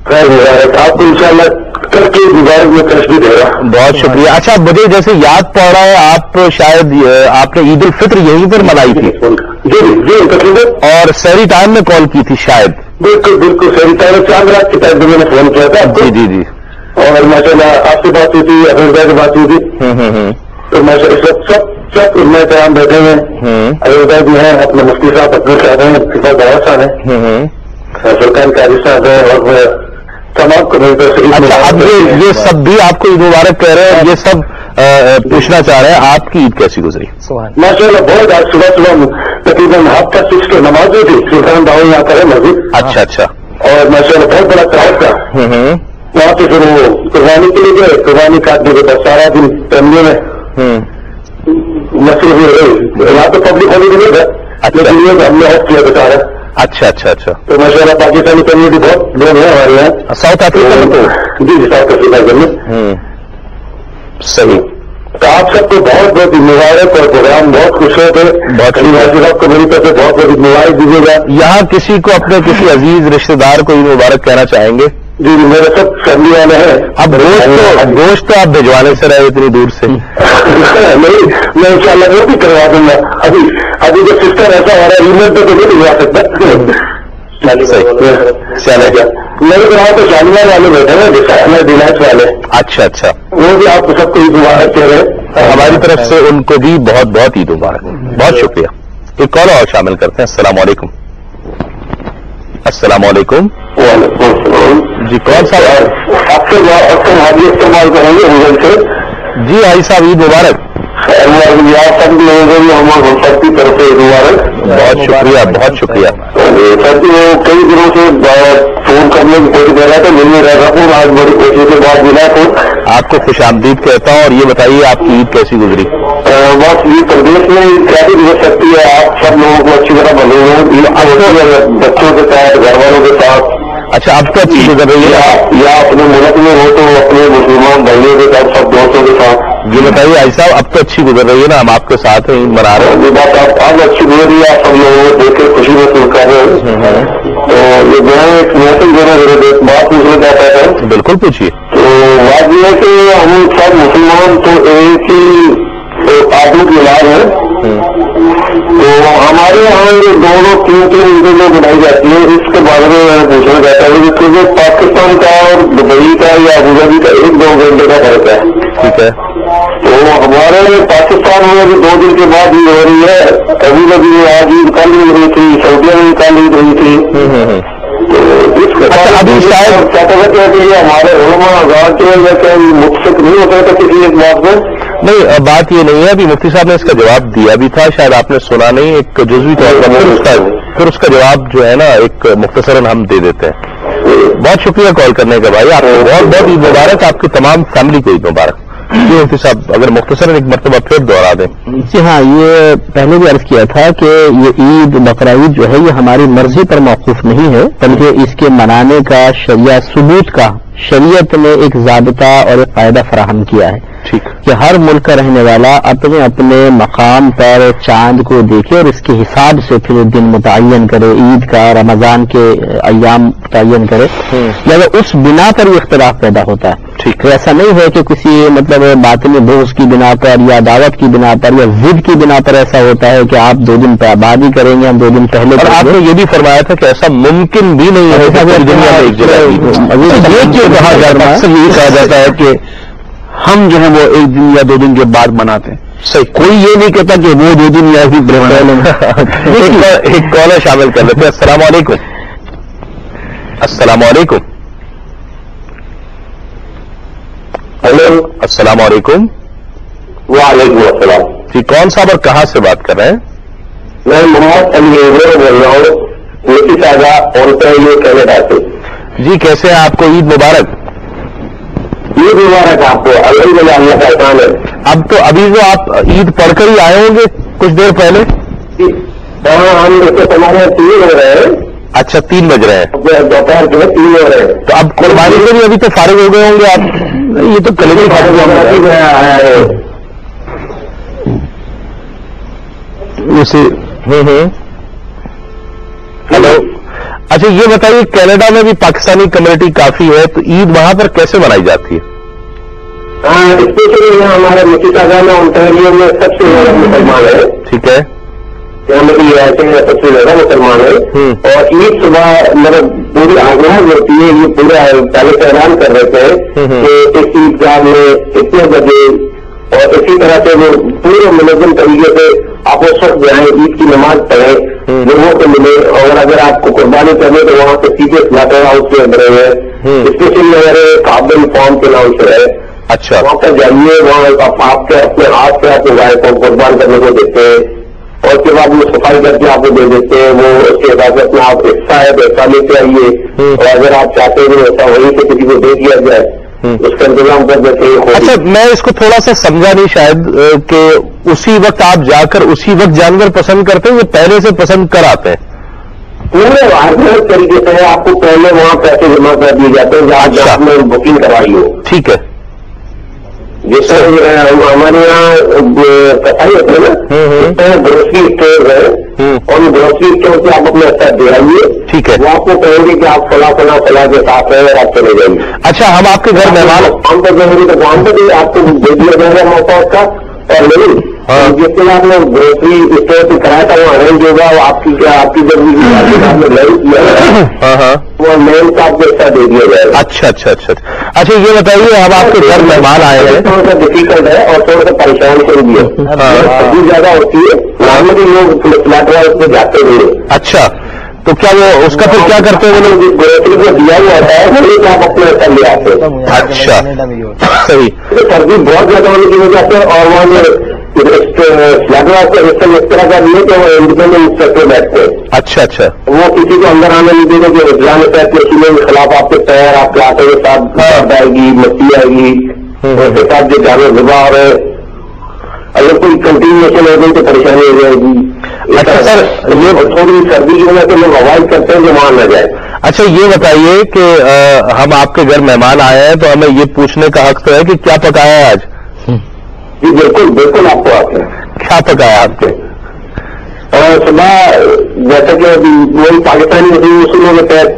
مبارک آپ کو انشاءاللہ کر کے مبارک میں تشریف دے رہا. بہت شکریہ. اچھا مجھے جیسے یاد پڑ رہا ہے آپ شاید آپ نے عید الفطر یہیں پر منائی تھی. جی جی تقریباً. اور سحری ٹائم میں کال کی تھی شاید. بالکل بالکل صحیح ٹائم. 4 رات کے ٹائم میں نے فون کیا تھا. جی جی جی. اور ماشاء اللہ آپ سے بات ہوئی تھی، احمد سے بات ہوئی تھی. تو ماشاء اللہ سب میں تمام بیٹھے ہوئے ہیں. احمد بھی ہیں، اپنے مفتی صاحب اپنے صاحب ہیں، ففا بہت صاحب ہیں، سلطان قاری صاحب ہیں اور تمام کو. اچھا اب یہ سب بھی آپ کو عید مبارک کہہ رہے ہیں. یہ سب پوچھنا چاہ رہے ہیں آپ کی عید کیسی گزری؟ ماشاء اللہ بہت. آج صبح تقریباً ہفتہ 6 کی نماز ہوئی تھی. سلطان باؤ یہاں پر ہے مسجد. اچھا اچھا. اور ماشاء اللہ بہت بڑا کراؤڈ تھا وہاں پہ. پھر وہ قربانی کے لیے گئے. قربانی کاٹنے کے بعد سارا دن فیملی میں مصروف رہے. یہاں تو پبلک ہالیڈے نہیں تھا لیکن ہم نے آف کیا بتا رہا. اچھا اچھا اچھا. تو ماشاء اللہ پاکستانی کمیونٹی بہت لوگ ہیں ہمارے یہاں. ساؤتھ افریقہ میں تو جی ساؤتھ افریقہ میں. صحیح. تو آپ سب کو بہت بہت مبارک اور پروگرام بہت خوش ہوتے. صاحب کو میری طرف سے بہت بہت مبارک دیجیے گا. یہاں کسی کو اپنے کسی عزیز رشتے دار کو عید مبارک کہنا چاہیں گے؟ جی میرے سب فیملی والے ہیں. اب گوشت تو آپ بھجوانے سے رہے اتنی دور سے. نہیں میں ان شاء اللہ وہ بھی کروا دوں گا. ابھی جو سسٹم ایسا ہو رہا ہے ای میل پہ تو نہیں بھجوا سکتا. چلے گا میرے گھر تو شالیمار والے بیٹھے ہیں جیسے ڈیلائٹ والے. اچھا اچھا. وہ بھی آپ کو سب کو عید مبارک کہہ رہے ہیں. ہماری طرف سے ان کو بھی بہت بہت عید مبارک. بہت شکریہ. ایک کال اور شامل کرتے ہیں. السلام علیکم. السلام علیکم. وعلیکم السلام. جی کون صاحب؟ آپ سے حاضری استعمال کریں گے گوگل سے. جی حاجی صاحب عید مبارک. سب لوگوں کو بھی ہم سب کی طرف سے مبارک. بہت شکریہ بہت شکریہ. سر جی وہ کئی دنوں سے فون کرنے کی کوشش کر رہا تھا مل نہیں رہا تھا. آج بڑی کوشش کے بعد ملا تو آپ کو خوش آمدید کہتا ہوں. اور یہ بتائیے آپ کی عید کیسی گزری؟ بس یہ پردیش میں کیا بھی گزر سکتی ہے. آپ سب لوگوں کو اچھی طرح بنے ہوئے بچوں کے ساتھ گھر والوں کے ساتھ. اچھا اب تو اچھی گزر رہی ہے یا اپنے ملک میں ہو تو اپنے مسلمان بھائیوں کے ساتھ سب دوستوں کے ساتھ. یہ بتائیے حاجی صاحب اب تو اچھی گزر رہی ہے نا؟ ہم آپ کے ساتھ ہیں عید منا رہے ہیں. یہ بات آپ آج اچھی گزر رہی ہے. آپ سب لوگوں کو دیکھ کے خوشی محسوس کر رہے ہیں. تو یہ جو ہے ایک محسوس جو ہے بات پوچھنا چاہتا ہے. بالکل پوچھیے. تو بات یہ ہے کہ ہم سب مسلمان تو ایک ہی آدمی کی علاج ہے. تو ہمارے یہاں یہ دونوں تین عیدیں جو بنائی جاتی ہیں اس کے بارے میں میں پوچھنا چاہتا ہوں کیونکہ پاکستان کا اور دبئی کا یا ابوظہبی کا 1-2 گھنٹے کا فرق ہے. ٹھیک ہے. تو ہمارے پاکستان میں ابھی 2 دن کے بعد عید ہو رہی ہے. ابوظہبی میں آج عید کل عید ہوئی تھی. سعودیہ میں کل عید ہوئی تھی. تو اس کے ابھی شاید کہتے ہیں کہ یہ ہمارے علماء آزاد جو ہے کہ متفق نہیں ہوتا تھا کسی ایک بات میں. نہیں بات یہ نہیں ہے. ابھی مفتی صاحب نے اس کا جواب دیا بھی تھا. شاید آپ نے سنا نہیں. ایک جزوی طور پر پھر اس کا جواب جو ہے نا ایک مختصراً ہم دے دیتے ہیں. بہت شکریہ کال کرنے کا بھائی. آپ کو بہت بہت عید مبارک. آپ کی تمام فیملی کو عید مبارک. جی مفتی صاحب اگر مختصراً ایک مرتبہ پھر دوہرا دیں. جی ہاں یہ پہلے بھی عرض کیا تھا کہ یہ عید بقرہ عید جو ہے یہ ہماری مرضی پر موقوف نہیں ہے بلکہ اس کے منانے کا شریعہ ثبوت کا شریعت نے ایک ضابطہ اور ایک قاعدہ فراہم کیا ہے. ٹھیک. کہ ہر ملک کا رہنے والا اپنے اپنے مقام پر چاند کو دیکھے اور اس کے حساب سے پھر دن متعین کرے. عید کا رمضان کے ایام متعین کرے. لہذا اس بنا پر یہ اختلاف پیدا ہوتا ہے. ٹھیک. ایسا نہیں ہے کہ کسی مطلب باطنی بغض کی بنا پر یا دعوت کی بنا پر یا ضد کی بنا پر ایسا ہوتا ہے کہ آپ 2 دن پہ آبادی کریں گے ہم 2 دن پہلے. اور آپ نے یہ بھی فرمایا تھا کہ ایسا ممکن بھی نہیں ہے کہ دنیا میں ایک جگہ یہ کیوں کہا جاتا ہے؟ اکثر یہی کہا جاتا ہے کہ ہم جو ہے وہ 1 دن یا 2 دن کے بعد مناتے ہیں. صحیح. کوئی یہ نہیں کہتا کہ وہ 2 دن یا ایک کالر شامل کر لیتے ہیں. السلام علیکم. السلام علیکم. ہیلو. السلام علیکم. وعلیکم السلام. جی کون صاحب اور کہاں سے بات کر رہے ہیں؟ میں محمد علی بول رہا ہوں نیتی تازہ اونٹاریو کینیڈا سے. جی کیسے ہیں؟ آپ کو عید مبارک. عید مبارک آپ کو. الحمدللہ اللہ کا احسان ہے. اب تو ابھی جو آپ عید پڑھ کر ہی آئے ہوں گے کچھ دیر پہلے. ہاں ہم اس سے ہمارے 3 ہو رہے ہیں. اچھا 3 بج رہے ہیں. دوپہر جو ہے 3 ہو رہے ہیں. تو اب قربانی سے بھی ابھی تو فارغ ہو گئے ہوں گے آپ. یہ تو کل ہی فارغ ہو گئے. ہلو. اچھا یہ بتائیے کینیڈا میں بھی پاکستانی کمیونٹی کافی ہے تو عید وہاں پر کیسے منائی جاتی ہے؟ ہاں اسپیشلی یہاں ہمارے مسیساگا میں اونٹاریو میں سب سے زیادہ مسلمان ہے. ٹھیک ہے. یہاں میں ایسے میں سب سے زیادہ مسلمان ہے. اور عید صبح مطلب پوری آگاہ ہوتی ہے. یہ پورا پہلے سے اعلان کر رہے تھے کہ اس عید گاہ میں اتنے بجے اور اسی طرح سے وہ پورے منظم طریقے سے آپ اس وقت جائیں عید کی نماز پڑھیں لوگوں کو ملے. اور اگر آپ کو قربانی کرنے تو وہاں سے سیدھے سلاٹر ہاؤس کے اندر ہے اسپیشلی اگر قابل فارم کے نام سے ہے. اچھا وہاں پر جائیے. وہاں آپ کے اپنے ہاتھ سے آپ گائے کو قربان کرنے کو دیتے ہیں اور اس کے بعد وہ صفائی کر کے آپ کو دے دیتے ہیں. وہ اس کے حساب سے اپنا آپ حصہ ہے پیسہ لے کے آئیے. اور اگر آپ چاہتے ہیں ایسا وہیں سے کسی کو دے دیا جائے اس کا انتظام کر دیتے ہیں. اچھا میں اس کو تھوڑا سا سمجھا نہیں شاید کہ اسی وقت آپ جا کر اسی وقت جانور پسند کرتے ہیں یا پہلے سے پسند کر آتے ہیں؟ پورے ہر طریقے سے آپ کو پہلے وہاں پیسے جمع کر دیے جاتے ہیں جہاں آپ نے بکنگ کروائی ہو. ٹھیک ہے. جس طرح ہمارے یہاں صفائی ہوتی ہے نا، اس طرح گروسری اسٹور ہے اور گروسری اسٹور سے آپ اپنے اثر دے آئیے. ٹھیک ہے. وہ آپ کو کہیں گے کہ آپ فلاں کے ساتھ ہیں اور آپ چلے جائیں گے. اچھا ہم آپ کے گھر مہمان کام پر جائیں گے تو کام پر بھی آپ کو دے دیا جائے گا موقع اس کا. اور نہیں جس سے آپ نے گروسری اسٹور سے کرایا تھا وہ ارینج ہوگا. وہ آپ کی جب آپ نے لائن کیا وہ مین کا آپ کو ایسا دے دیا جائے گا. اچھا اچھا اچھا اچھا یہ بتائیے ہم آپ کے گھر مہمان آئے ہیں. تھوڑا سا ڈیفیکلٹ ہے اور تھوڑا سا پریشان کر دیا. سردی زیادہ ہوتی ہے نارملی لوگ فلیٹ وائز میں جاتے ہوئے. اچھا تو کیا وہ اس کا پھر کیا کرتے ہیں وہ لوگ؟ گروسری کو دیا ہوا ہوتا ہے وہ آپ اپنے اثر لے آتے ہیں. اچھا صحیح. سردی بہت زیادہ ہونے کی وجہ سے اور وہاں فلیٹ وائز کا سسٹم اس طرح کا نہیں ہے کہ وہ انڈیپینڈنٹ سیکٹر بیٹھتے ہیں. اچھا اچھا وہ کسی کو اندر آنے نہیں دے گا کہ اسلام کے خلاف آپ کے پیر آپ کے آٹے کے ساتھ آئے گی مٹی آئے گی اس کے ساتھ جو جانور ذبح ہو رہے اگر کوئی کنٹینیوشن ہو گئی تو پریشانی ہو جائے گی. اچھا سر یہ تھوڑی سردی کی وجہ سے لوگ اوائڈ کرتے ہیں کہ وہاں نہ جائے. اچھا یہ بتائیے کہ ہم آپ کے گھر مہمان آئے ہیں تو ہمیں یہ پوچھنے کا حق تو ہے کہ کیا پکایا ہے آج؟ جی بالکل بالکل آپ کو آتے ہیں. کیا پکایا آپ کے؟ اور صبح جیسا کہ وہی پاکستانی اصولوں کے تحت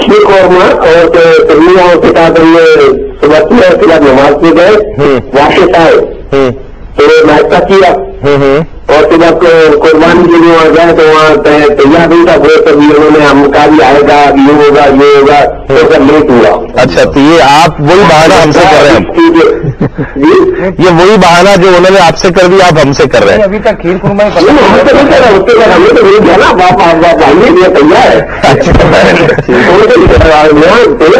شیر قورمہ اور سبزیوں کے ساتھ ہم نے صبح کیا اس کے بعد نماز پہ گئے واپس آئے تو ناشتہ کیا اور صبح قربانی کے لیے وہاں گئے تو وہاں تیار نہیں تھا وہ سب انہوں نے ہم کہا بھی آئے گا یہ ہوگا تو سب لیٹ ہوا. اچھا تو یہ آپ وہی بہانہ ہم سے کر رہے ہیں. یہ وہی بہانہ جو انہوں نے آپ سے کر دیا آپ ہم سے کر رہے ہیں. ابھی تک کھیر قورمہ ہم سے نہیں کر رہے اس کے بعد ہمیں تو نہیں جانا آپ آئیے یہ تیار ہے.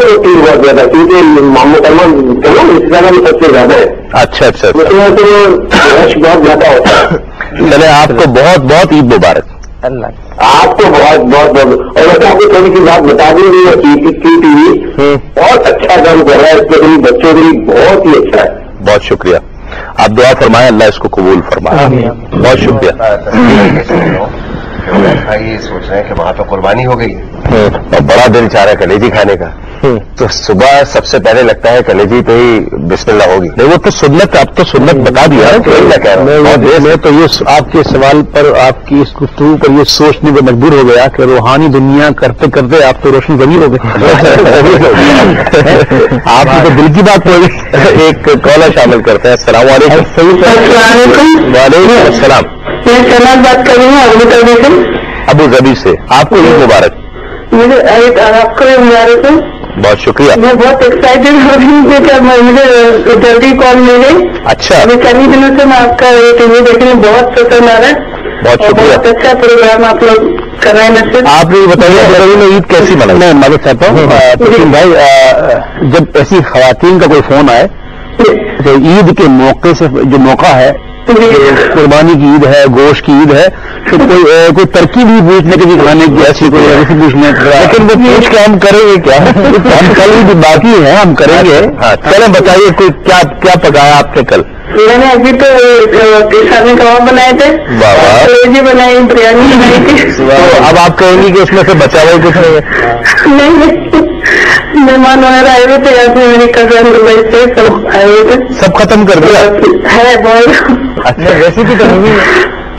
روٹی بہت زیادہ کیونکہ محمد امان اس جگہ میں سب سے زیادہ ہے. اچھا اچھا رش بہت زیادہ ہوتا ہے. چلے آپ کو بہت بہت عید مبارک. آپ کو بہت بہت بہت. اور ویسے آپ کو تھوڑی سی بات بتا دیں گے ٹی وی بہت اچھا کام کر رہا ہے. اس کے لیے بچوں کے لیے بہت ہی اچھا ہے. بہت شکریہ. آپ دعا فرمائیں اللہ اس کو قبول فرمائے. بہت شکریہ. یہ سوچ رہے ہیں کہ وہاں پہ قربانی ہو گئی اور بڑا دل چاہ رہا ہے کلیجی کھانے کا تو صبح سب سے پہلے لگتا ہے کلیجی پہ ہی بسم اللہ ہوگی. نہیں وہ تو سنت اب تو سنت بتا دیا ہے. میں تو یہ آپ کے سوال پر آپ کی اس گفتگو پر یہ سوچنے پر مجبور ہو گیا کہ روحانی دنیا کرتے کرتے آپ تو روشن ضمیر ہو گئے. آپ کی تو دل کی بات ہو گئی. ایک کالر شامل کرتے ہیں. السلام علیکم. وعلیکم السلام. میں سلام بات کر رہی ہوں ابو ظبی سے. ابو ظبی سے آپ کو عید مبارک. مجھے آپ کو مبارک ہے. بہت شکریہ. میں بہت ایکسائٹیڈ ہو رہی ہوں کہ مجھے جلدی کال ملے. اچھا ابھی کئی دنوں سے میں آپ کا ٹی وی دیکھنے بہت پسند آ رہا ہے. بہت شکریہ. بہت اچھا پروگرام آپ لوگ کر رہے ہیں. آپ یہ بتائیے میں عید کیسی منائی؟ میں مدد چاہتا ہوں بھائی جب ایسی خواتین کا کوئی فون آئے تو عید کے موقع سے جو موقع ہے قربانی کی عید ہے گوشت کی عید ہے تو کوئی ترکیب بھی پوچھنے کے لیے کھانے کی ایسی کوئی ایسی پوچھنے لیکن وہ پوچھ کے ہم کریں گے کیا؟ ہم کل بھی باقی ہیں ہم کریں گے. چلیں بتائیے کوئی کیا پکایا آپ نے کل؟ میں نے ابھی تو سامنے کباب بنائے تھے کلیجی بنائی بریانی بنائی تھی. اب آپ کہیں گی کہ اس میں سے بچا ہوا کچھ نہیں ہے؟ مہمان وغیرہ آئے ہوئے تھے یا پھر میری کزن دبئی سے سب آئے ہوئے تھے. سب ختم کر دیا ہے بہت. اچھا ریسیپی تو نہیں ہے.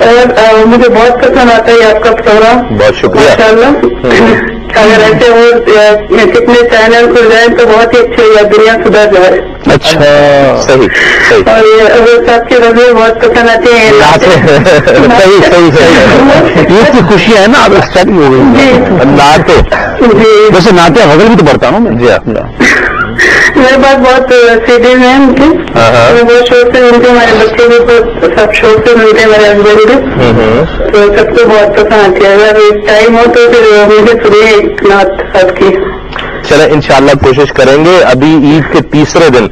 اور مجھے بہت پسند آتا ہے آپ کا پروگرام. بہت شکریہ. ماشاء اللہ اگر ایسے وہ کتنے چینل کھل جائیں تو بہت ہی اچھے یا دنیا سدھر جائے. اچھا صحیح. اور یہ ابو صاحب کی رضویں بہت پسند آتی ہیں. صحیح عید کی خوشیاں ہیں نا اب اسٹارٹنگ ہو گئی. نعتیں ویسے نعتیں غزل بھی تو پڑھتا ہوں میں. جی میرے پاس بہت سیڈیز ہیں ان کی. میں بہت شوق سے ملتے ہیں. ہمارے بچے بھی بہت سب شوق سے ملتے ہیں. میرے ہسبینڈ بھی تو سب کو بہت پسند آتی ہے. اگر ٹائم ہو تو پھر مجھے سنیے ایک نعت سب کی. چلیں انشاءاللہ کوشش کریں گے. ابھی عید کے تیسرے دن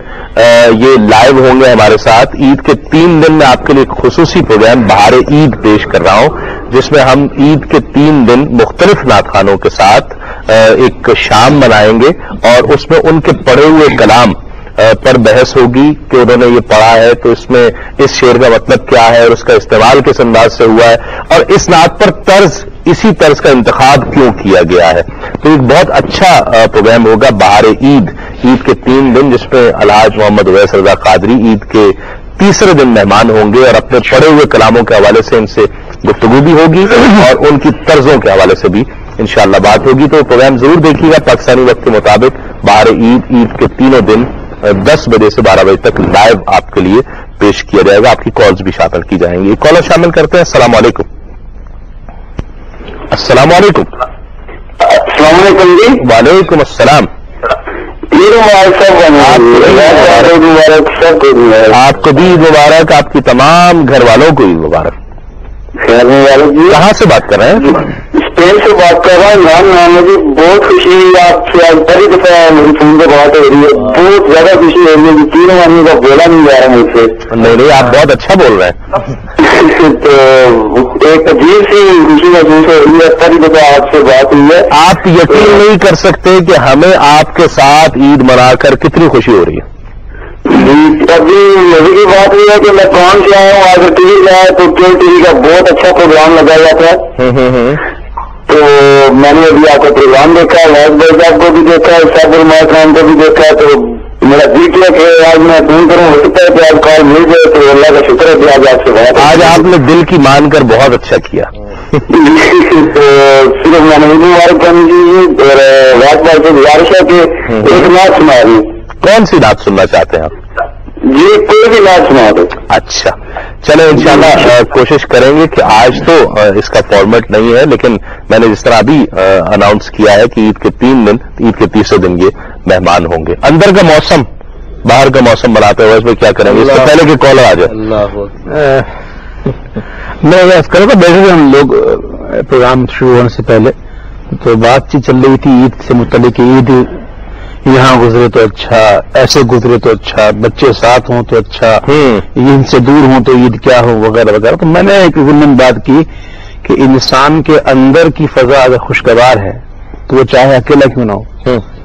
یہ لائیو ہوں گے ہمارے ساتھ. عید کے 3 دن میں آپ کے لیے ایک خصوصی پروگرام بہار عید پیش کر رہا ہوں جس میں ہم عید کے 3 دن مختلف نعت خوانوں کے ساتھ ایک شام منائیں گے اور اس میں ان کے پڑھے ہوئے کلام پر بحث ہوگی کہ انہوں نے یہ پڑھا ہے تو اس میں اس شعر کا مطلب کیا ہے اور اس کا استعمال کس انداز سے ہوا ہے. اور اس نعت پر اسی طرز کا انتخاب کیوں کیا گیا ہے. تو ایک بہت اچھا پروگرام ہوگا بہار عید کے 3 دن، جس پہ الحاج محمد اویس رضا قادری عید کے تیسرے دن مہمان ہوں گے اور اپنے پڑھے ہوئے کلاموں کے حوالے سے ان سے گفتگو بھی ہوگی اور ان کی طرزوں کے حوالے سے بھی انشاءاللہ بات ہوگی. تو پروگرام ضرور دیکھیے گا. پاکستانی وقت کے مطابق بہار عید کے تینوں دن 10 بجے سے 12 بجے تک لائیو آپ کے لیے پیش کیا جائے گا. آپ کی کالز بھی شامل کی جائیں گی. ایک کالر شامل کرتے ہیں. السلام علیکم. السلام علیکم. السلام علیکم جی. وعلیکم السلام. آپ کو بھی عید مبارک. آپ کی تمام گھر والوں کو عید مبارک. کہاں سے بات کر رہے ہیں؟ اسپین سے بات کر رہا ہوں. مجھے بہت خوشی ہوئی آپ سے. آج پہلی دفعہ میری فون پہ بات ہو رہی ہے. بہت زیادہ خوشی ہو رہی ہے. 3 آدمی کا بولا نہیں جا رہا مجھ سے. نہیں آپ بہت اچھا بول رہے ہیں. تو ایک عجیب سی خوشی محسوس ہو رہی ہے. پہلی دفعہ آپ سے بات ہوئی ہے. آپ یقین نہیں کر سکتے کہ ہمیں آپ کے ساتھ عید منا کر کتنی خوشی ہو رہی ہے. ابھی مزے کی بات یہ ہے کہ میں کام سے آیا ہوں. آج ٹی وی سے آیا تو ٹی وی کا بہت اچھا پروگرام لگایا تھا. تو میں نے ابھی آپ کا پروگرام دیکھا. واحد بھائی صاحب کو بھی دیکھا, صاحب المحترام کو بھی دیکھا. تو میرا دل کیا کہ آج میں فون کروں. ہو سکتا ہے کہ آج کال مل جائے. تو اللہ کا شکر ہے کہ آج آپ سے بات. آج آپ نے دل کی مان کر بہت اچھا کیا. تو صرف میں نے مبارک کرنی چاہیے اور واحد بھائی سے گزارش ہے کہ ایک نعت سنا دی. کون سی نعت سننا چاہتے ہیں آپ؟ جی کوئی بھی نعت سنا دو. اچھا چلیں انشاءاللہ کوشش کریں گے کہ آج تو اس کا فارمیٹ نہیں ہے, لیکن میں نے جس طرح ابھی اناؤنس کیا ہے کہ عید کے 3 دن, عید کے تیسرے دن یہ مہمان ہوں گے. اندر کا موسم, باہر کا موسم بناتے ہوئے اس میں کیا کریں گے؟ اس سے پہلے کہ کالر آ جائے. میں کروں گا. بیٹھے تھے ہم لوگ پروگرام شروع ہونے سے پہلے, تو بات چیت چل رہی تھی عید سے متعلق. عید یہاں گزرے تو اچھا, ایسے گزرے تو اچھا, بچے ساتھ ہوں تو اچھا, ان سے دور ہوں تو عید کیا ہو وغیرہ وغیرہ. تو میں نے ایک ضمن بات کی کہ انسان کے اندر کی فضا اگر خوشگوار ہے تو وہ چاہے اکیلا کیوں نہ ہو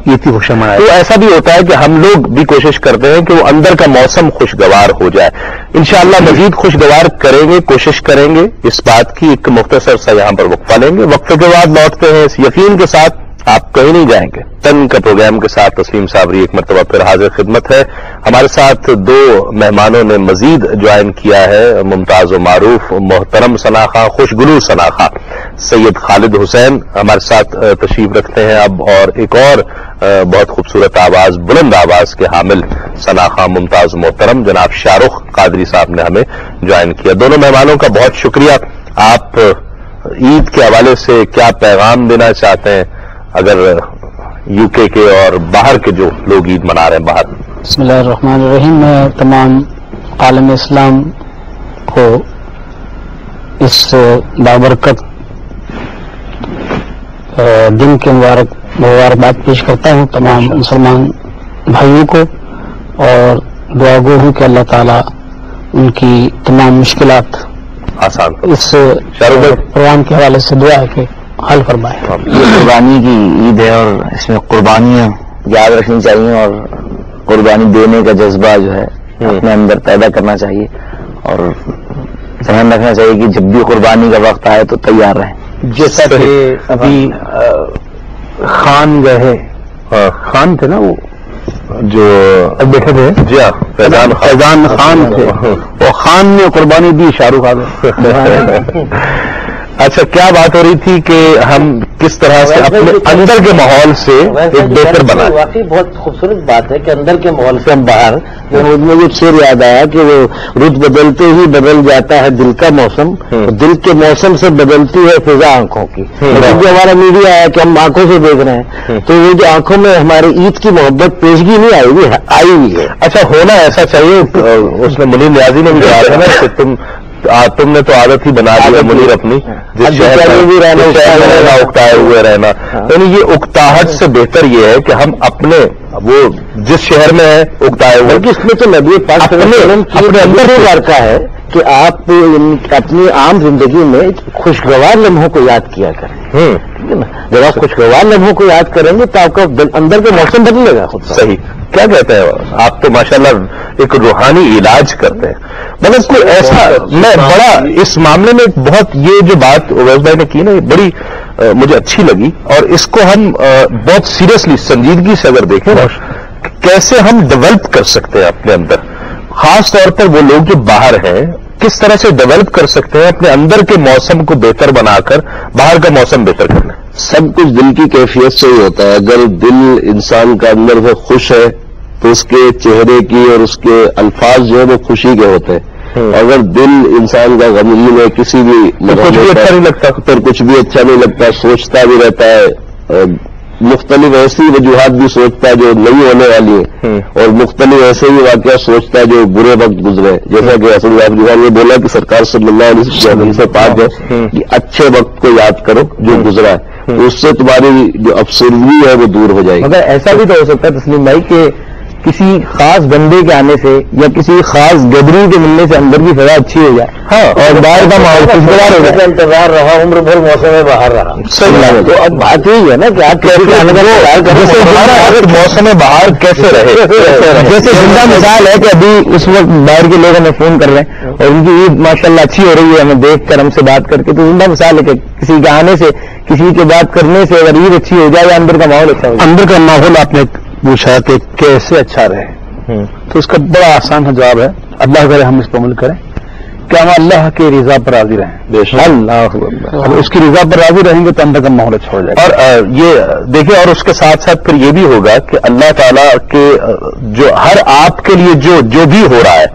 عید کی خوشی منائے. تو ایسا بھی ہوتا ہے کہ ہم لوگ بھی کوشش کرتے ہیں کہ وہ اندر کا موسم خوشگوار ہو جائے. انشاءاللہ مزید خوشگوار کریں گے, کوشش کریں گے اس بات کی. ایک مختصر سا یہاں پر وقفہ لیں گے. وقفے کے بعد لوٹتے ہیں اس یقین کے ساتھ آپ کہیں نہیں جائیں گے. تن کا پروگرام کے ساتھ تسلیم صابری ایک مرتبہ پھر حاضر خدمت ہے. ہمارے ساتھ 2 مہمانوں نے مزید جوائن کیا ہے. ممتاز و معروف محترم سناخواں, خوشگلو سناخواں سید خالد حسین ہمارے ساتھ تشریف رکھتے ہیں اب, اور ایک اور بہت خوبصورت آواز, بلند آواز کے حامل سناخواں ممتاز محترم جناب شاہ رخ قادری صاحب نے ہمیں جوائن کیا. دونوں مہمانوں کا بہت شکریہ. آپ عید کے حوالے سے کیا پیغام دینا چاہتے ہیں اگر یو کے اور باہر کے جو لوگ عید منا رہے ہیں باہر؟ بسم اللہ الرحمن الرحیم. میں تمام عالم اسلام کو اس بابرکت دن کے مبارکباد پیش کرتا ہوں تمام مسلمان بھائیوں کو, اور دعا گو ہوں کہ اللہ تعالیٰ ان کی تمام مشکلات آسان اس پروگرام کے حوالے سے دعا ہے کہ حل فرمائے. یہ قربانی کی عید ہے اور اس میں قربانیاں یاد رکھنی چاہیے, اور قربانی دینے کا جذبہ جو ہے اپنے اندر پیدا کرنا چاہیے, اور ذہن رکھنا چاہیے کہ جب بھی قربانی کا وقت آئے تو تیار رہیں. جیسا کہ ابھی خان گئے, خان تھے نا وہ جو بیٹھے تھے, جی ہاں فیضان خان تھے, وہ خان نے قربانی دی شاہ رخ خان. اچھا کیا بات ہو رہی تھی کہ ہم کس طرح سے اپنے اندر کے ماحول سے ایک بہتر بنا. واقعی بہت خوبصورت بات ہے کہ اندر کے ماحول سے ہم باہر. مجھے شعر یاد آیا کہ وہ رت بدلتے ہی بدل جاتا ہے دل کا موسم, دل کے موسم سے بدلتی ہے فضا آنکھوں کی. جو ہمارا میڈیا ہے کہ ہم آنکھوں سے دیکھ رہے ہیں, تو وہ جو آنکھوں میں ہماری عید کی محبت پیشگی نہیں آئی ہوئی, آئی ہوئی ہے. اچھا ہونا ایسا چاہیے. اس میں منیر نیازی نے بھی کہا تھا نا کہ تم نے تو عادت ہی بنا دی ہے منیر اپنی, جس شہر میں رہنا اکتائے ہوئے رہنا. یعنی یہ اکتاہٹ سے بہتر یہ ہے کہ ہم اپنے وہ جس شہر میں ہے اکتائے ہوئے, اس میں تو نبی پاک اپنے اندر ہی لڑکا ہے کہ آپ اپنی عام زندگی میں خوشگوار لمحوں کو یاد کیا کریں. جب آپ خوشگوار لمحوں کو یاد کریں گے تو آپ کا اندر کا موسم بدلے گا خود. صحیح کیا کہتے ہیں آپ تو ماشاءاللہ ایک روحانی علاج کرتے ہیں. مطلب کوئی ایسا میں بڑا اس معاملے میں بہت یہ جو بات اویس بھائی نے کی نا، یہ بڑی مجھے اچھی لگی، اور اس کو ہم بہت سیریسلی سنجیدگی سے اگر دیکھیں کیسے ہم ڈیولپ کر سکتے ہیں اپنے اندر، خاص طور پر وہ لوگ جو باہر ہیں کس طرح سے ڈیولپ کر سکتے ہیں اپنے اندر کے موسم کو بہتر بنا کر باہر کا موسم بہتر کرنا. سب کچھ دل کی کیفیت سے ہی ہوتا ہے. اگر دل انسان کا اندر سے خوش ہے تو اس کے چہرے کی اور اس کے الفاظ جو ہے وہ خوشی کے ہوتے ہیں. اگر دل انسان کا غمگین ہے کسی بھی کچھ بھی اچھا نہیں لگتا، پھر کچھ بھی اچھا نہیں لگتا، سوچتا بھی رہتا ہے، مختلف ایسی وجوہات بھی سوچتا ہے جو نہیں ہونے والی ہیں، اور مختلف ایسے ہی واقعات سوچتا ہے جو برے وقت گزرے. جیسا کہ رسول اللہ علیہ وسلم نے بولا کہ سرکار صلی اللہ علیہ وسلم سے پاک ہے کہ اچھے وقت کو یاد کرو جو گزرا ہے، تو اس سے تمہاری جو افسردگی ہے وہ دور ہو جائے گی. مگر ایسا بھی تو ہو سکتا ہے تسلیم بھائی کہ کسی خاص بندے کے آنے سے یا کسی خاص گدری کے ملنے سے اندر کی فضا اچھی ہو جائے. ہاں، اور باہر کا ماحول خوشگوار ہو جائے. انتظار رہا عمر بھر موسم میں باہر رہا. تو اب بات یہی ہے نا کہ آپ کیسے موسم باہر کیسے رہے. جیسے زندہ مثال ہے کہ ابھی اس وقت باہر کے لوگ ہمیں فون کر رہے ہیں اور ان کی عید ماشاءاللہ اچھی ہو رہی ہے، ہمیں دیکھ کر ہم سے بات کر کے، تو زندہ مثال ہے کہ کسی کے آنے سے کسی کے بات کرنے سے اگر عید اچھی ہو جائے یا اندر کا ماحول اچھا ہو جائے. اندر کا ماحول آپ نے پوچھا کہ کیسے اچھا رہے، تو اس کا بڑا آسان جواب ہے، اللہ کرے ہم اس پر عمل کریں کہ ہم اللہ کی رضا پر راضی رہیں. اللہ اس کی رضا پر راضی رہیں گے تو اندر کا ماحول اچھا ہو جائے گا. اور یہ دیکھیں، اور اس کے ساتھ ساتھ پھر یہ بھی ہوگا کہ اللہ تعالیٰ کے جو ہر آپ کے لیے جو بھی ہو رہا ہے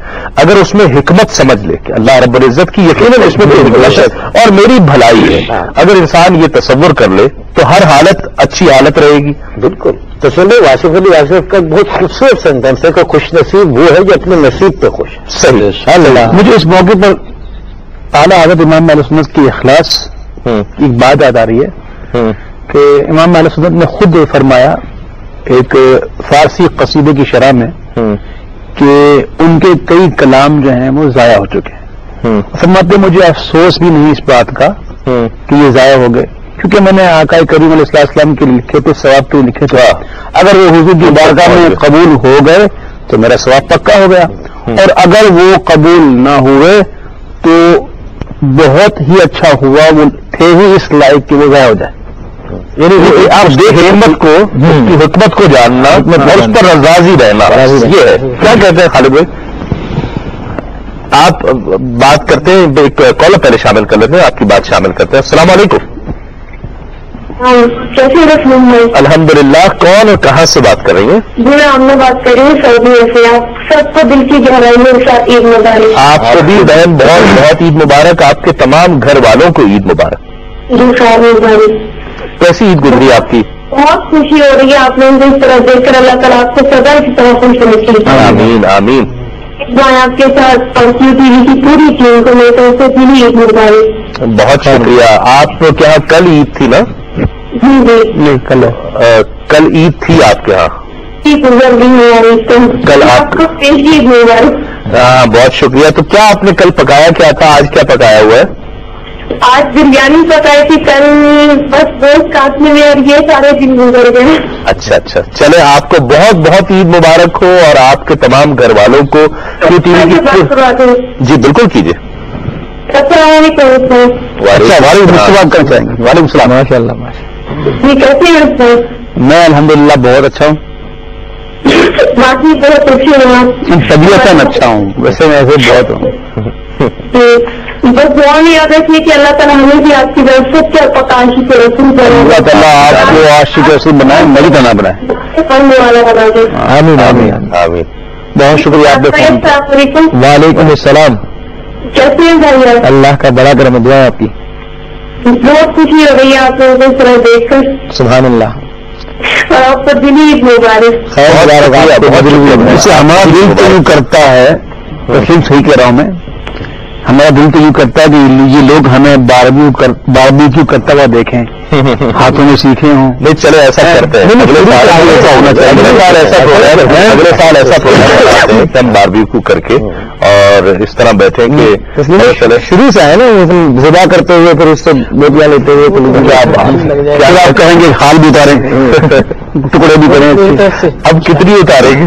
اگر اس میں حکمت سمجھ لے کہ اللہ رب العزت کی یقیناً اس میں کوئی حکمت ہے اور میری بھلائی ہے، اگر انسان یہ تصور کر لے تو ہر حالت اچھی حالت رہے گی. بالکل. تو سنیں واصف علی واصف کا بہت خوبصورت سینٹینس ہے کہ خوش نصیب وہ ہے جو اپنے نصیب پہ خوش. صحیح. مجھے اس موقع پر اعلیٰ حضرت امام اہل سنت کی اخلاص کی ایک بات یاد آ رہی ہے کہ امام اہل سنت نے خود فرمایا ایک فارسی قصیدے کی شرح میں کہ ان کے کئی کلام جو ہیں وہ ضائع ہو چکے ہیں. فرماتے مجھے افسوس بھی نہیں اس بات کا کہ یہ ضائع ہو گئے، کیونکہ میں نے آقا کریم علیہ السلام کے لکھے تو ثواب کے لکھے تھے، اگر وہ حضور کی بارگاہ میں قبول ہو گئے تو میرا ثواب پکا ہو گیا، اور اگر وہ قبول نہ ہوئے تو بہت ہی اچھا ہوا، وہ تھے ہی اس لائق کہ وہ ضائع ہو جائے. یعنی آپ دیکھ حکمت کو، اس کی حکمت کو جاننا اور اس پر راضی رہنا، یہ ہے. کیا کہتے ہیں خالد بھائی؟ آپ بات کرتے ہیں، ایک کالر پہلے شامل کر لیتے ہیں، آپ کی بات شامل کرتے ہیں. السلام علیکم. کیسے رسول ہے؟ الحمدللہ. کون اور کہاں سے بات کر رہی ہیں؟ جی میں آمنہ بات کر رہی ہوں سعودی سے. آپ سب کو دل کی گہرائیوں کے ساتھ عید مبارک. آپ کو بھی بہن بہت بہت عید مبارک. آپ کے تمام گھر والوں کو عید مبارک. جی خیر مبارک. کیسی عید گزری آپ کی؟ بہت خوشی ہو رہی ہے آپ لوگوں کو اس طرح دیکھ کر. اللہ تعالیٰ آپ کو سدا اسی طرح خوش رکھے. آمین آمین. میں آپ کے ساتھ اور ٹی وی کی پوری ٹیم کو میں طرف سے دلی عید مبارک. بہت شکریہ. آپ کے یہاں کل عید تھی نا؟ جی جی نہیں کل عید تھی آپ کے یہاں؟ گزر گئی. کل آپ کو پیش عید مبارک. ہاں بہت شکریہ. تو کیا آپ نے کل پکایا کیا تھا؟ آج کیا پکایا ہوا ہے؟ آج بریانی پکائی تھی، کل بس گوشت کاٹنے میں، اور یہ سارے دن گزر گئے. اچھا اچھا. چلے آپ کو بہت بہت عید مبارک ہو، اور آپ کے تمام گھر والوں کو ٹی وی کی. جی بالکل کیجیے. السلام علیکم. وعلیکم السلام کرنا چاہیں گے. وعلیکم السلام. ماشاء اللہ. جی کیسے ہیں سر؟ میں الحمدللہ بہت اچھا ہوں. باقی بہت اچھی ہوں. طبیعتاً اچھا ہوں، ویسے میں ایسے بہت ہوں. بس دعا میں یاد رکھیے کہ اللہ تعالیٰ ہمیں بھی آپ کی ویسے کیا پکاشی کے رسول کریں. اللہ تعالیٰ آپ کو عاشق رسول بنائے، میری طرح بنائے. پڑھنے والا بنا دے. آمین آمین آمین. بہت شکریہ آپ نے. السلام علیکم. وعلیکم السلام. کیسے ہیں بھائی؟ اللہ کا بڑا کرم، دعا ہے آپ کی. بہت خوشی ہو رہی ہے آپ لوگوں کو اس طرح دیکھ کر. سبحان اللہ. اور آپ کو دلی عید مبارک. اسے ہمارا دل تو یوں کرتا ہے، رسول صحیح کہہ رہا ہوں میں، ہمارا دل تو یوں کرتا ہے کہ یہ لوگ ہمیں باربیکیو کرتا ہوا دیکھیں، ہاتھوں میں سیکھے ہوں. نہیں چلے ایسا کرتے ہیں، اگلے سال ایسا پروگرام کہ ہم باربیکیو کر کے اور اس طرح بیٹھیں کہ شروع سے ہے نا ذبح کرتے ہوئے، پھر اس سے بوتیاں لیتے ہوئے کیا آپ کہیں گے خال بھی اتاریں، ٹکڑے بھی کریں. اب کتنی اتاریں گے؟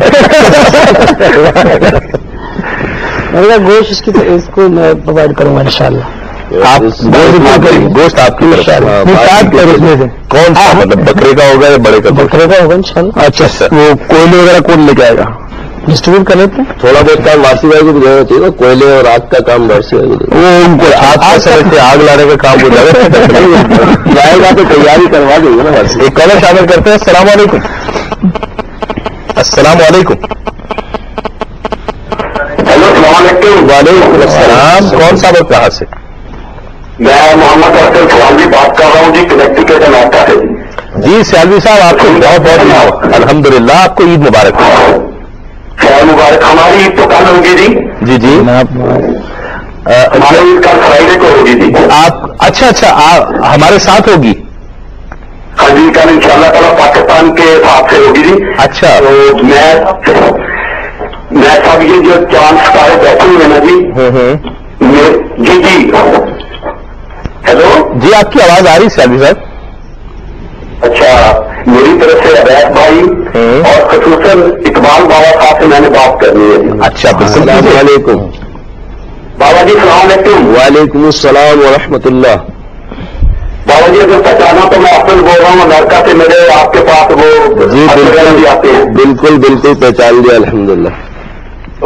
میرا گوشت اس کو میں پرووائڈ کروں گا انشاءاللہ. آپ گوشت آپ کی کون سا مطلب بکرے کا ہوگا یا بڑے کا؟ بکرے کا ہوگا انشاءاللہ. اچھا وہ کوئلے وغیرہ کون لے کے آئے گا؟ ڈسٹریبیوٹ کر لیتے ہیں. تھوڑا بہت کام وارسی بھائی کو بھی دینا چاہیے. کوئلے اور آگ کا کام وارسی بھائی کو وہ ان کو آپ کا سمجھ سے آگ لانے کا کام ہو جائے گا. جائے گا تو تیاری کروا دیں گے نا وارسی. ایک کالر شامل کرتے ہیں. السلام علیکم. السلام علیکم. ہیلو السلام علیکم. وعلیکم السلام. کون صاحب کہاں سے؟ میں محمد افضل سلاموی بات کر رہا ہوں جی, کنیکٹیکٹ علاقہ سے. جی سیالوی صاحب آپ کو بہت بہت الحمدللہ. آپ کو عید مبارک. خیر مبارک. ہماری عید تو کل ہوگی جی. جی جی ہماری عید کل فرائیڈے کو ہوگی جی. آپ اچھا ہمارے ساتھ ہوگی. ہاں جی کل انشاءاللہ تعالیٰ پاکستان کے ساتھ سے ہوگی جی. اچھا تو میں سب یہ جو چاند ستارے بیٹھے ہوئے نا جی. جی جی ہیلو. جی آپ کی آواز آ رہی سیالوی صاحب. اچھا میری طرف سے عبید بھائی اور خصوصاً اقبال بابا صاحب سے میں نے بات کرنی ہے. اچھا السلام علیکم. بابا جی السلام علیکم. وعلیکم السلام ورحمۃ اللہ. بابا جی اگر پہچانا تو میں افضل بول رہا ہوں. امریکہ سے میرے آپ کے پاس وہ جی بھی آتے ہیں. بالکل پہچان لیا الحمدللہ.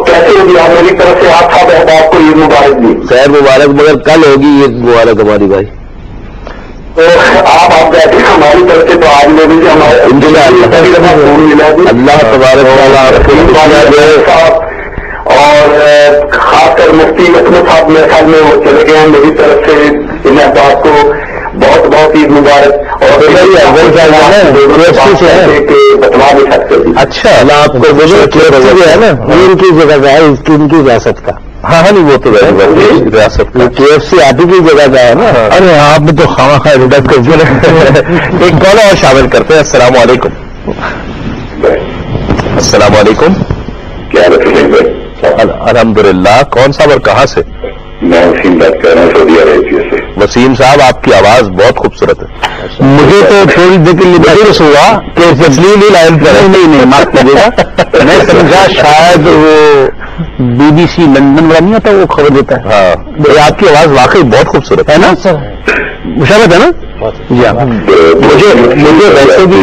کیسے ہوگی آپ میری طرف سے آپ صاحب احباب کو عید مبارک دی. خیر مبارک. مگر کل ہوگی عید مبارک ہماری بھائی. تو آپ بیٹھے ہماری طرف سے تو آج میں بھی ہمارے اللہ تبارک صاحب اور خاص کر مفتی احمد صاحب میرے خیال میں وہ چلے گئے ہیں. میری طرف سے ان احباب کو بہت بہت عید مبارک. اور بتوا بھی سکتے تھے. اچھا آپ کو ہے نا ان کی جگہ کا ہے, ان کی ریاست کا. ہاں نہیں وہ تو ریاست KFC آپ ہی کی جگہ کا ہے نا. ارے آپ نے تو خواہ ریڈر کر دیا. ایک کال اور شامل کرتے ہیں. السلام علیکم. السلام علیکم. کیا رکھیں بھائی. الحمدللہ. کون صاحب اور کہاں سے؟ میں وسیم بات کر رہا ہوں سعودی عربیہ سے. وسیم صاحب آپ کی آواز بہت خوبصورت ہے. مجھے تو تھوڑی دیر کے لیے محسوس ہوا کہ لائن پر نہیں معاف کیجیے گا. میں سمجھا شاید وہ BBC لندن والا نہیں ہوتا وہ خبر دیتا ہے. ہاں آپ کی آواز واقعی بہت خوبصورت ہے نا سر. مشابہت ہے نا. جی ہاں. مجھے ویسے بھی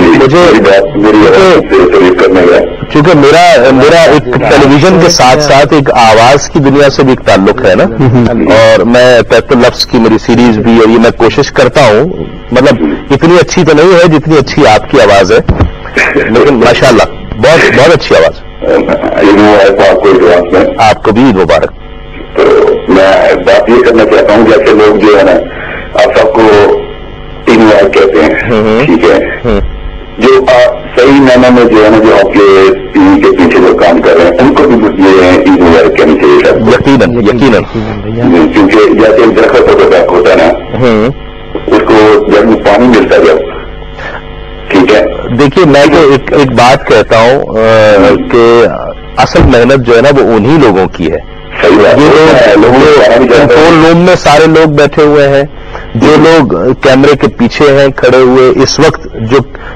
چونکہ میرا ایک ٹیلی ویژن کے ساتھ ساتھ ایک آواز کی دنیا سے بھی ایک تعلق ہے نا. اور میں تحت لفظ کی میری سیریز بھی اور یہ میں کوشش کرتا ہوں. مطلب اتنی اچھی تو نہیں ہے جتنی اچھی آپ کی آواز ہے, لیکن ماشاءاللہ بہت بہت اچھی آواز. آپ کو بھی عید مبارک. تو میں بات یہ کرنا چاہتا ہوں جیسے لوگ جو ہے نا آپ سب کو تین وائٹ کہتے ہیں. ٹھیک ہے. جو صحیح معنی میں جو ہے نا جو آپ کے ٹی وی کے پیچھے جو کام کر رہے ہیں ان کو بھی یہ عید مبارک کہنی چاہیے سر. یقیناً. کیونکہ جیسے ایک درخت ہوتا ہے نا اس کو جب پانی ملتا ہے جب. ٹھیک ہے. دیکھیے میں تو ایک بات کہتا ہوں کہ اصل محنت جو ہے نا وہ انہی لوگوں کی ہے. یہ لوگ کنٹرول روم میں سارے لوگ بیٹھے ہوئے ہیں, جو لوگ کیمرے کے پیچھے ہیں کھڑے ہوئے اس وقت,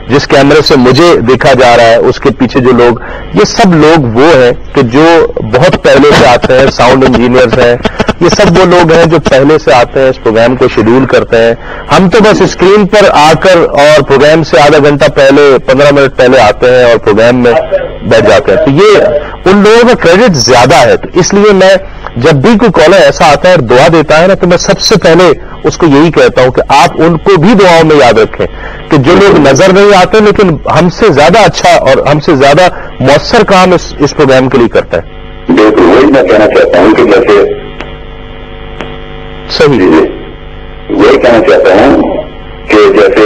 جس کیمرے سے مجھے دیکھا جا رہا ہے اس کے پیچھے جو لوگ, یہ سب لوگ وہ ہیں کہ جو بہت پہلے سے آتے ہیں. ساؤنڈ انجینئرز ہیں, یہ سب وہ لوگ ہیں جو پہلے سے آتے ہیں, اس پروگرام کو شیڈول کرتے ہیں. ہم تو بس اسکرین پر آ کر اور پروگرام سے آدھا گھنٹہ پہلے 15 منٹ پہلے آتے ہیں اور پروگرام میں بیٹھ جاتے ہیں. تو یہ ان لوگوں کا کریڈٹ زیادہ ہے. تو اس لیے میں جب بھی کوئی کالر ایسا آتا ہے اور دعا دیتا ہے نا تو میں سب سے پہلے اس کو یہی کہتا ہوں کہ آپ ان کو بھی دعاؤں میں یاد رکھیں کہ جو لوگ نظر نہیں آتے لیکن ہم سے زیادہ اچھا اور ہم سے زیادہ مؤثر کام اس پروگرام کے لیے کرتا ہے. بالکل وہی میں کہنا چاہتا ہوں کہ جیسے صحیح وہی کہنا چاہتا ہوں کہ جیسے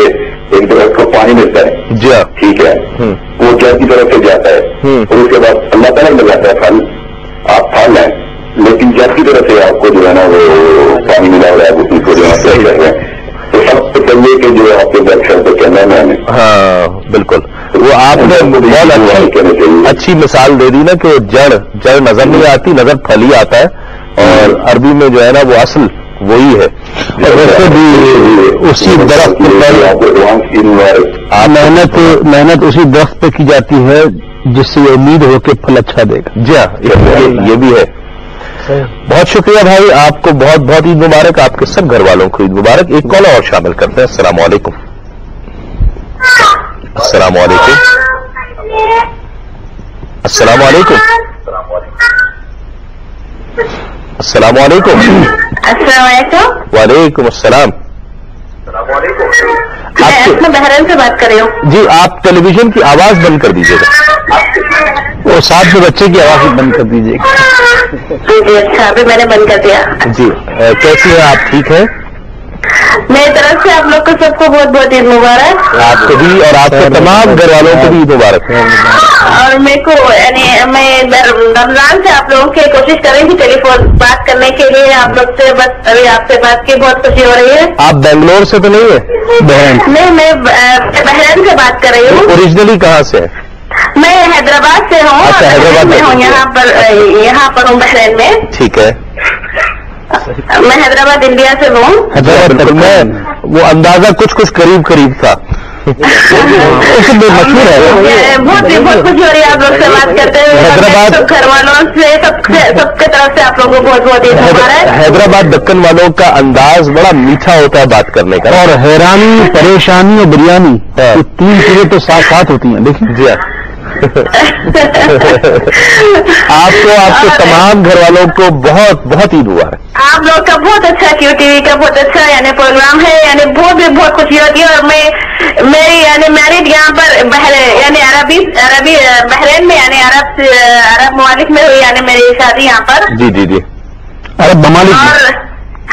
ایک درخت کو پانی ملتا ہے. جی ہاں. ٹھیک ہے. وہ جڑ کی طرف سے جاتا ہے اور اس کے بعد اللہ تعالیٰ میں جاتا ہے پھل, آپ پھل لیں, لیکن جڑ کی طرف سے آپ کو جو ہے نا وہ پانی ملا ہوا ہے اسی کو جو ہے صحیح کر رہے ہیں. تو سب سے پہلے کہ جو آپ کے درخت کو کہنا ہے میں نے. ہاں بالکل. وہ آپ نے بہت اچھی مثال دے دی نا کہ جڑ نظر نہیں آتی, نظر پھل ہی آتا ہے. اور عربی میں جو ہے نا وہ اصل وہی ہے. اور ویسے بھی اسی درخت پر محنت اسی درخت پہ کی جاتی ہے جس سے یہ امید ہو کہ پھل اچھا دے گا. جی ہاں یہ بھی ہے. بہت شکریہ بھائی، آپ کو بہت بہت عید مبارک، آپ کے سب گھر والوں کو عید مبارک. ایک کال اور شامل کرتے ہیں. السلام علیکم. السلام علیکم. السلام علیکم. السلام علیکم. السلام علیکم. وعلیکم السلام. میں بحرین سے بات کر رہی ہوں. جی آپ ٹیلی ویژن کی آواز بند کر دیجیے گا اور ساتھ میں بچے کی آواز بھی بند کر دیجیے گا. جی اچھا، ابھی میں نے بند کر دیا. جی کیسی ہیں آپ؟ ٹھیک ہے؟ میری طرف سے آپ لوگ کو سب کو بہت بہت عید مبارک. آپ کو بھی اور آپ کے تمام گھر والوں کو بھی عید مبارک. اور میرے کو یعنی میں رمضان سے آپ لوگوں کی کوشش کر رہی تھی ٹیلی فون بات کرنے کے لیے. آپ لوگ سے بس ابھی آپ سے بات کی بہت خوشی ہو رہی ہے. آپ بنگلور سے تو نہیں ہے؟ بہن نہیں، میں بحرین سے بات کر رہی ہوں. اوریجنلی کہاں سے ہے؟ میں حیدرآباد سے ہوں. اچھا، حیدرآباد میں ہوں، یہاں پر ہوں بحرین میں. ٹھیک ہے. میں حیدرآباد انڈیا سے ہوں. حیدرآباد میں وہ اندازہ کچھ قریب تھا. مشہور ہے. بہت خوشی ہو رہی ہے آپ لوگ سے بات کرتے ہوئے. حیدرآباد گھر والوں سے سب کے طرف سے آپ لوگوں کو بہت بہت عید مبارک. حیدرآباد دکن والوں کا انداز بڑا میٹھا ہوتا ہے بات کرنے کا. اور حیرانی، پریشانی اور بریانی، یہ 3 چیزیں تو ساتھ ساتھ ہوتی ہیں. دیکھیں جی ہاں. آپ کو آپ کے تمام گھر والوں کو بہت بہت عید مبارک. آپ لوگ کا بہت اچھا کیو ٹی وی کا بہت اچھا یعنی پروگرام ہے. یعنی بہت خوشی ہوتی ہے. اور میری یعنی میرڈ یہاں پر یعنی عربی بحرین میں یعنی عرب ممالک میں ہوئی. یعنی میری شادی یہاں پر. جی جی جی. عرب ممالک اور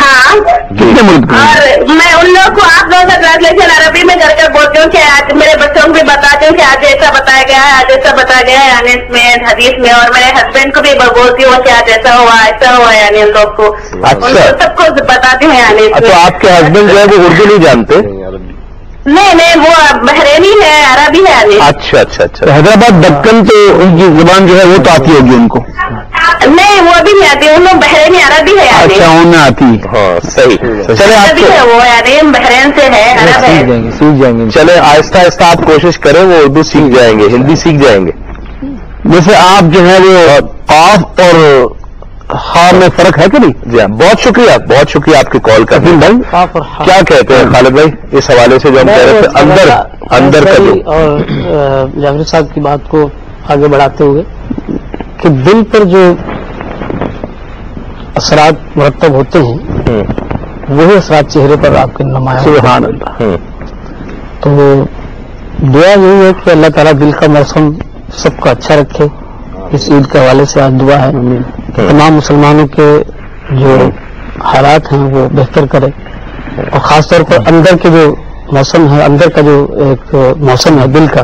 ہاں، کتنے ملک میں؟ اور میں ان لوگوں کو آپ لوگوں کا ٹرانسلیشن عربی میں کر بولتی ہوں کہ آج میرے بچوں کو بھی بتاتی ہوں کہ آج ایسا بتایا گیا ہے، آج ایسا بتایا گیا ہے یعنی اس میں حدیث میں. اور میرے ہسبینڈ کو بھی بولتی ہوں کہ آج ایسا ہوا یعنی ان لوگ کو سب کو بتاتی ہوں. یعنی تو آپ کے ہسبینڈ جو ہے وہ اردو نہیں جانتے؟ نہیں، وہ بحرینی ہے، عربی ہے. یعنی اچھا. حیدرآباد دکن تو ان کی زبان جو ہے وہ تو آتی ہوگی ان کو. نہیں، وہ بھی نہیں آتی. ان لوگ بحرینی عربی ہے. اچھا، انہیں آتی. ہاں صحیح. چلے عربی ہے وہ، یعنی بحرین سے ہے، عرب ہے. سیکھ جائیں گے. چلے آہستہ آہستہ آپ کوشش کریں، وہ اردو سیکھ جائیں گے، ہندی سیکھ جائیں گے. جیسے آپ جو ہے وہ قاف اور خاء میں فرق ہے کہ نہیں؟ جی ہاں. بہت شکریہ آپ کی کال کا. بھائی کیا کہتے ہیں خالد بھائی اس حوالے سے جو ہم کہہ رہے تھے اندر کا جو اور جاوید صاحب کی بات کو آگے بڑھاتے ہوئے کہ دل پر جو اثرات مرتب ہوتے ہیں وہی اثرات چہرے پر آپ کے نمایاں. سبحان اللہ. تو دعا یہی ہے کہ اللہ تعالیٰ دل کا موسم سب کا اچھا رکھے. اس عید کے حوالے سے آج دعا ہے کہ تمام مسلمانوں کے جو حالات ہیں وہ بہتر کرے. اور خاص طور پر اندر کے جو موسم ہے، اندر کا جو ایک موسم ہے دل کا،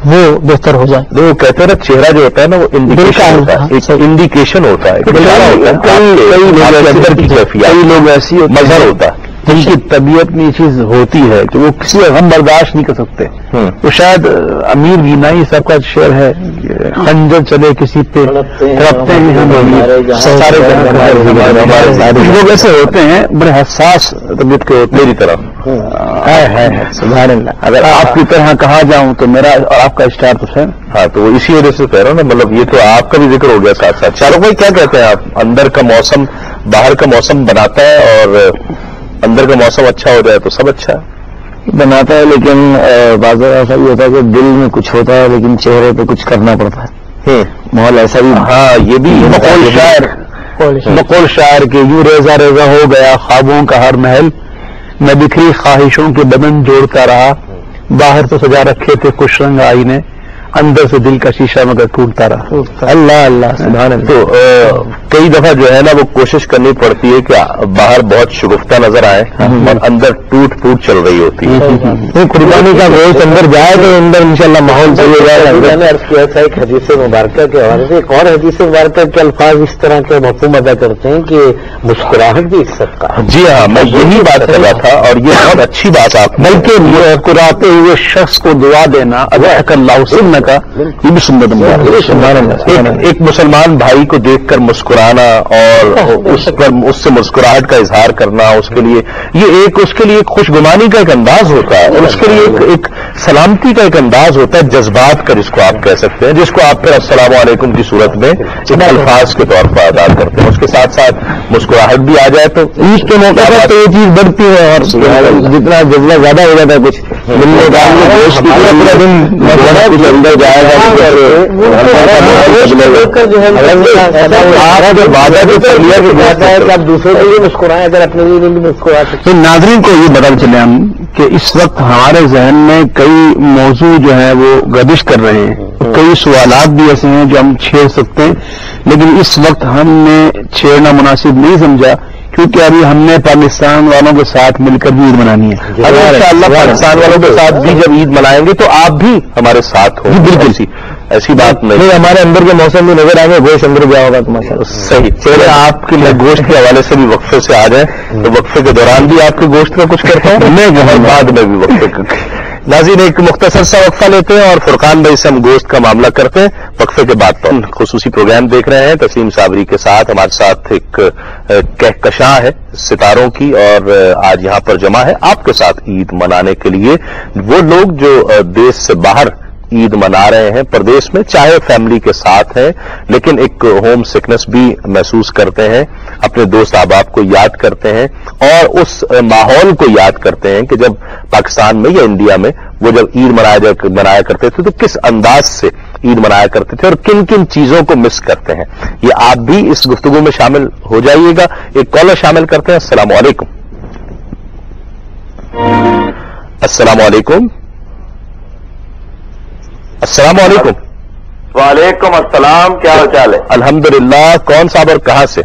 وہ بہتر ہو جائے. وہ کہتے ہیں نا چہرہ جو ہوتا ہے نا وہ انڈیکیشن ہوتا ہے، ایک انڈیکیشن ہوتا ہے. کئی لوگ ایسی مظہر ہوتا ہے جن کی طبیعت میں یہ چیز ہوتی ہے کہ وہ کسی غم برداشت نہیں کر سکتے. تو شاید امیر گینائی صاحب کا شعر ہے، خنجر چلے کسی پہ رکھتے ہیں ہم سارے لوگ ایسے ہوتے ہیں بڑے حساس طبیعت کے ہوتے. میری طرح سبحان اللہ. اگر آپ کی طرح کہا جاؤں تو میرا اور آپ کا اسٹار تو ہے. ہاں تو وہ اسی وجہ سے کہہ رہا ہوں نا، مطلب یہ تو آپ کا بھی ذکر ہو گیا ساتھ ساتھ. چاروں بھائی کیا کہتے ہیں آپ؟ اندر کا موسم باہر کا موسم بناتا ہے اور اندر کا موسم اچھا ہو جائے تو سب اچھا بناتا ہے، لیکن بعض ایسا بھی ہوتا ہے کہ دل میں کچھ ہوتا ہے لیکن چہرے پہ کچھ کرنا پڑتا ہے. ماحول ایسا بھی. ہاں یہ بھی بقول شاعر کے یوں ریزہ ریزہ ہو گیا خوابوں کا ہر محل، میں بکھری خواہشوں کے بدن جوڑتا رہا، باہر تو سجا رکھے تھے خوش رنگ آئینے، اندر سے دل کا شیشہ مگر ٹوٹتا رہا. اللہ اللہ سبحان اللہ. تو کئی دفعہ جو ہے نا وہ کوشش کرنی پڑتی ہے کہ باہر بہت شگفتہ نظر آئے اور اندر ٹوٹ پھوٹ چل رہی ہوتی ہے. قربانی کا گوشت اندر جائے تو اندر انشاءاللہ ماحول صحیح ہو جائے گا. میں نے عرض کیا تھا ایک حدیث مبارکہ کے حوالے سے، ایک اور حدیث مبارکہ کے الفاظ اس طرح کے مفہوم ادا کرتے ہیں کہ مسکراہٹ بھی ایک صدقہ ہے. جی ہاں میں یہی بات کر رہا تھا اور یہ بہت اچھی بات آپ. بلکہ مسکراتے ہوئے شخص کو دعا دینا اضحک اللہ سن کا یہ بھی سنت ہے. ایک مسلمان بھائی کو دیکھ کر مسکرانا اور اس سے مسکراہٹ کا اظہار کرنا، اس کے لیے یہ ایک اس کے لیے خوش گمانی کا ایک انداز ہوتا ہے اور اس کے لیے ایک سلامتی کا ایک انداز ہوتا ہے، جذبات کا جس کو آپ کہہ سکتے ہیں، جس کو آپ پھر السلام علیکم کی صورت میں ایک الفاظ کے طور پر ادا کرتے ہیں. اس کے ساتھ ساتھ مسکراہٹ بھی آ جائے تو عید کے موقع پر تو یہ چیز بڑھتی ہے، اور جتنا جذبہ زیادہ ہو جاتا ہے کچھ ملنے کا گوشت کی پورا دن اندر جائے گا. آپ دوسروں کے لیے مسکرائیں، اگر اپنے لیے نہیں مسکرا سکتے. ناظرین کو یہ بتا چلے ہم کہ اس وقت ہمارے ذہن میں کئی موضوع جو ہیں وہ گردش کر رہے ہیں، کئی سوالات بھی ایسے ہیں جو ہم چھیڑ سکتے ہیں، لیکن اس وقت ہم نے چھیڑنا مناسب نہیں سمجھا، کیونکہ ابھی ہم نے پاکستان والوں کے ساتھ مل کر بھی عید منانی ہے. انشاءاللہ پاکستان والوں کے ساتھ بھی جب عید منائیں گے تو آپ بھی ہمارے ساتھ ہوں. بالکل ایسی بات نہیں. ہمارے اندر کے موسم بھی نظر آئیں گے، گوشت اندر گیا ہوگا تمہارا. صحیح. چلے آپ کے میں گوشت کے حوالے سے بھی وقفے سے آ جائیں تو وقفے کے دوران بھی آپ کے گوشت کا کچھ کرتا ہوں میں بعد میں بھی وقفے کا. ناظرین ایک مختصر سا وقفہ لیتے ہیں اور فرقان بھائی سے ہم گوشت کا معاملہ کرتے ہیں. وقفے کے بعد تو خصوصی پروگرام دیکھ رہے ہیں تسلیم صابری کے ساتھ. ہمارے ساتھ ایک کہکشاں ہے ستاروں کی اور آج یہاں پر جمع ہے آپ کے ساتھ عید منانے کے لیے وہ لوگ جو دیش سے باہر عید منا رہے ہیں، پردیش میں، چاہے فیملی کے ساتھ ہیں لیکن ایک ہوم سکنس بھی محسوس کرتے ہیں، اپنے دوست احباب کو یاد کرتے ہیں اور اس ماحول کو یاد کرتے ہیں کہ جب پاکستان میں یا انڈیا میں وہ جب عید منایا کرتے تھے تو کس انداز سے عید منایا کرتے تھے اور کن کن چیزوں کو مس کرتے ہیں. یہ آپ بھی اس گفتگو میں شامل ہو جائیے گا. ایک کالر شامل کرتے ہیں. السلام علیکم. السلام علیکم. السلام علیکم. وعلیکم السلام، کیا حال چال ہے؟ الحمدللہ. کون صاحب اور کہاں سے؟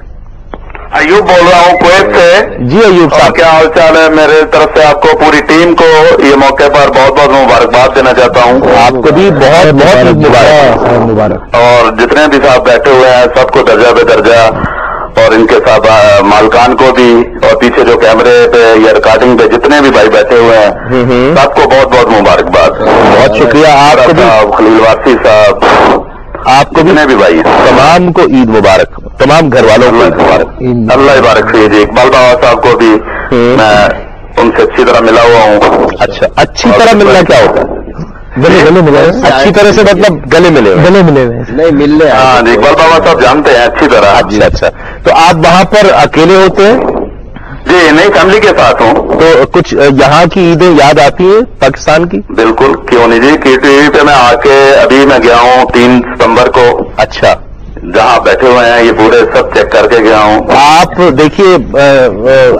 ایوب بول رہا ہوں کویت سے. جی ایوب اور صاحب، کیا حال چال ہے؟ میرے طرف سے آپ کو، پوری ٹیم کو یہ موقع پر بہت بہت مبارکباد دینا چاہتا ہوں. آپ کو بھی بہت بہت مبارک. اور جتنے بھی صاحب بیٹھے ہوئے ہیں سب کو درجہ بے درجہ، اور ان کے ساتھ مالکان کو بھی، اور پیچھے جو کیمرے پہ یا ریکارڈنگ پہ جتنے بھی بھائی بیٹھے ہوئے ہیں سب کو بہت بہت مبارکباد. بہت شکریہ. آپ کو بھی، خلیل واسی صاحب، آپ کو جتنے بھی بھائی ہیں تمام کو عید مبارک، تمام گھر والوں کو عید مبارک. اللہ مبارک سے. جی اقبال بابا صاحب کو بھی میں ان سے اچھی طرح ملا ہوا ہوں. اچھا، اچھی طرح ملنا کیا ہوتا ہے؟ گلے ملے اچھی طرح سے مطلب گلے ملے ہوئے؟ گلے ملے ہوئے نہیں ملنے. ہاں جی، اقبال بابا صاحب جانتے ہیں اچھی طرح. اچھا اچھا. تو آپ وہاں پر اکیلے ہوتے ہیں؟ جی نہیں، فیملی کے ساتھ ہوں. تو کچھ یہاں کی عیدیں یاد آتی ہیں پاکستان کی؟ بالکل، کیوں نہیں جی. کی ٹی وی پہ میں آ کے ابھی میں گیا ہوں 3 ستمبر کو. اچھا. جہاں بیٹھے ہوئے ہیں یہ پورے سب چیک کر کے گیا ہوں. آپ دیکھیے،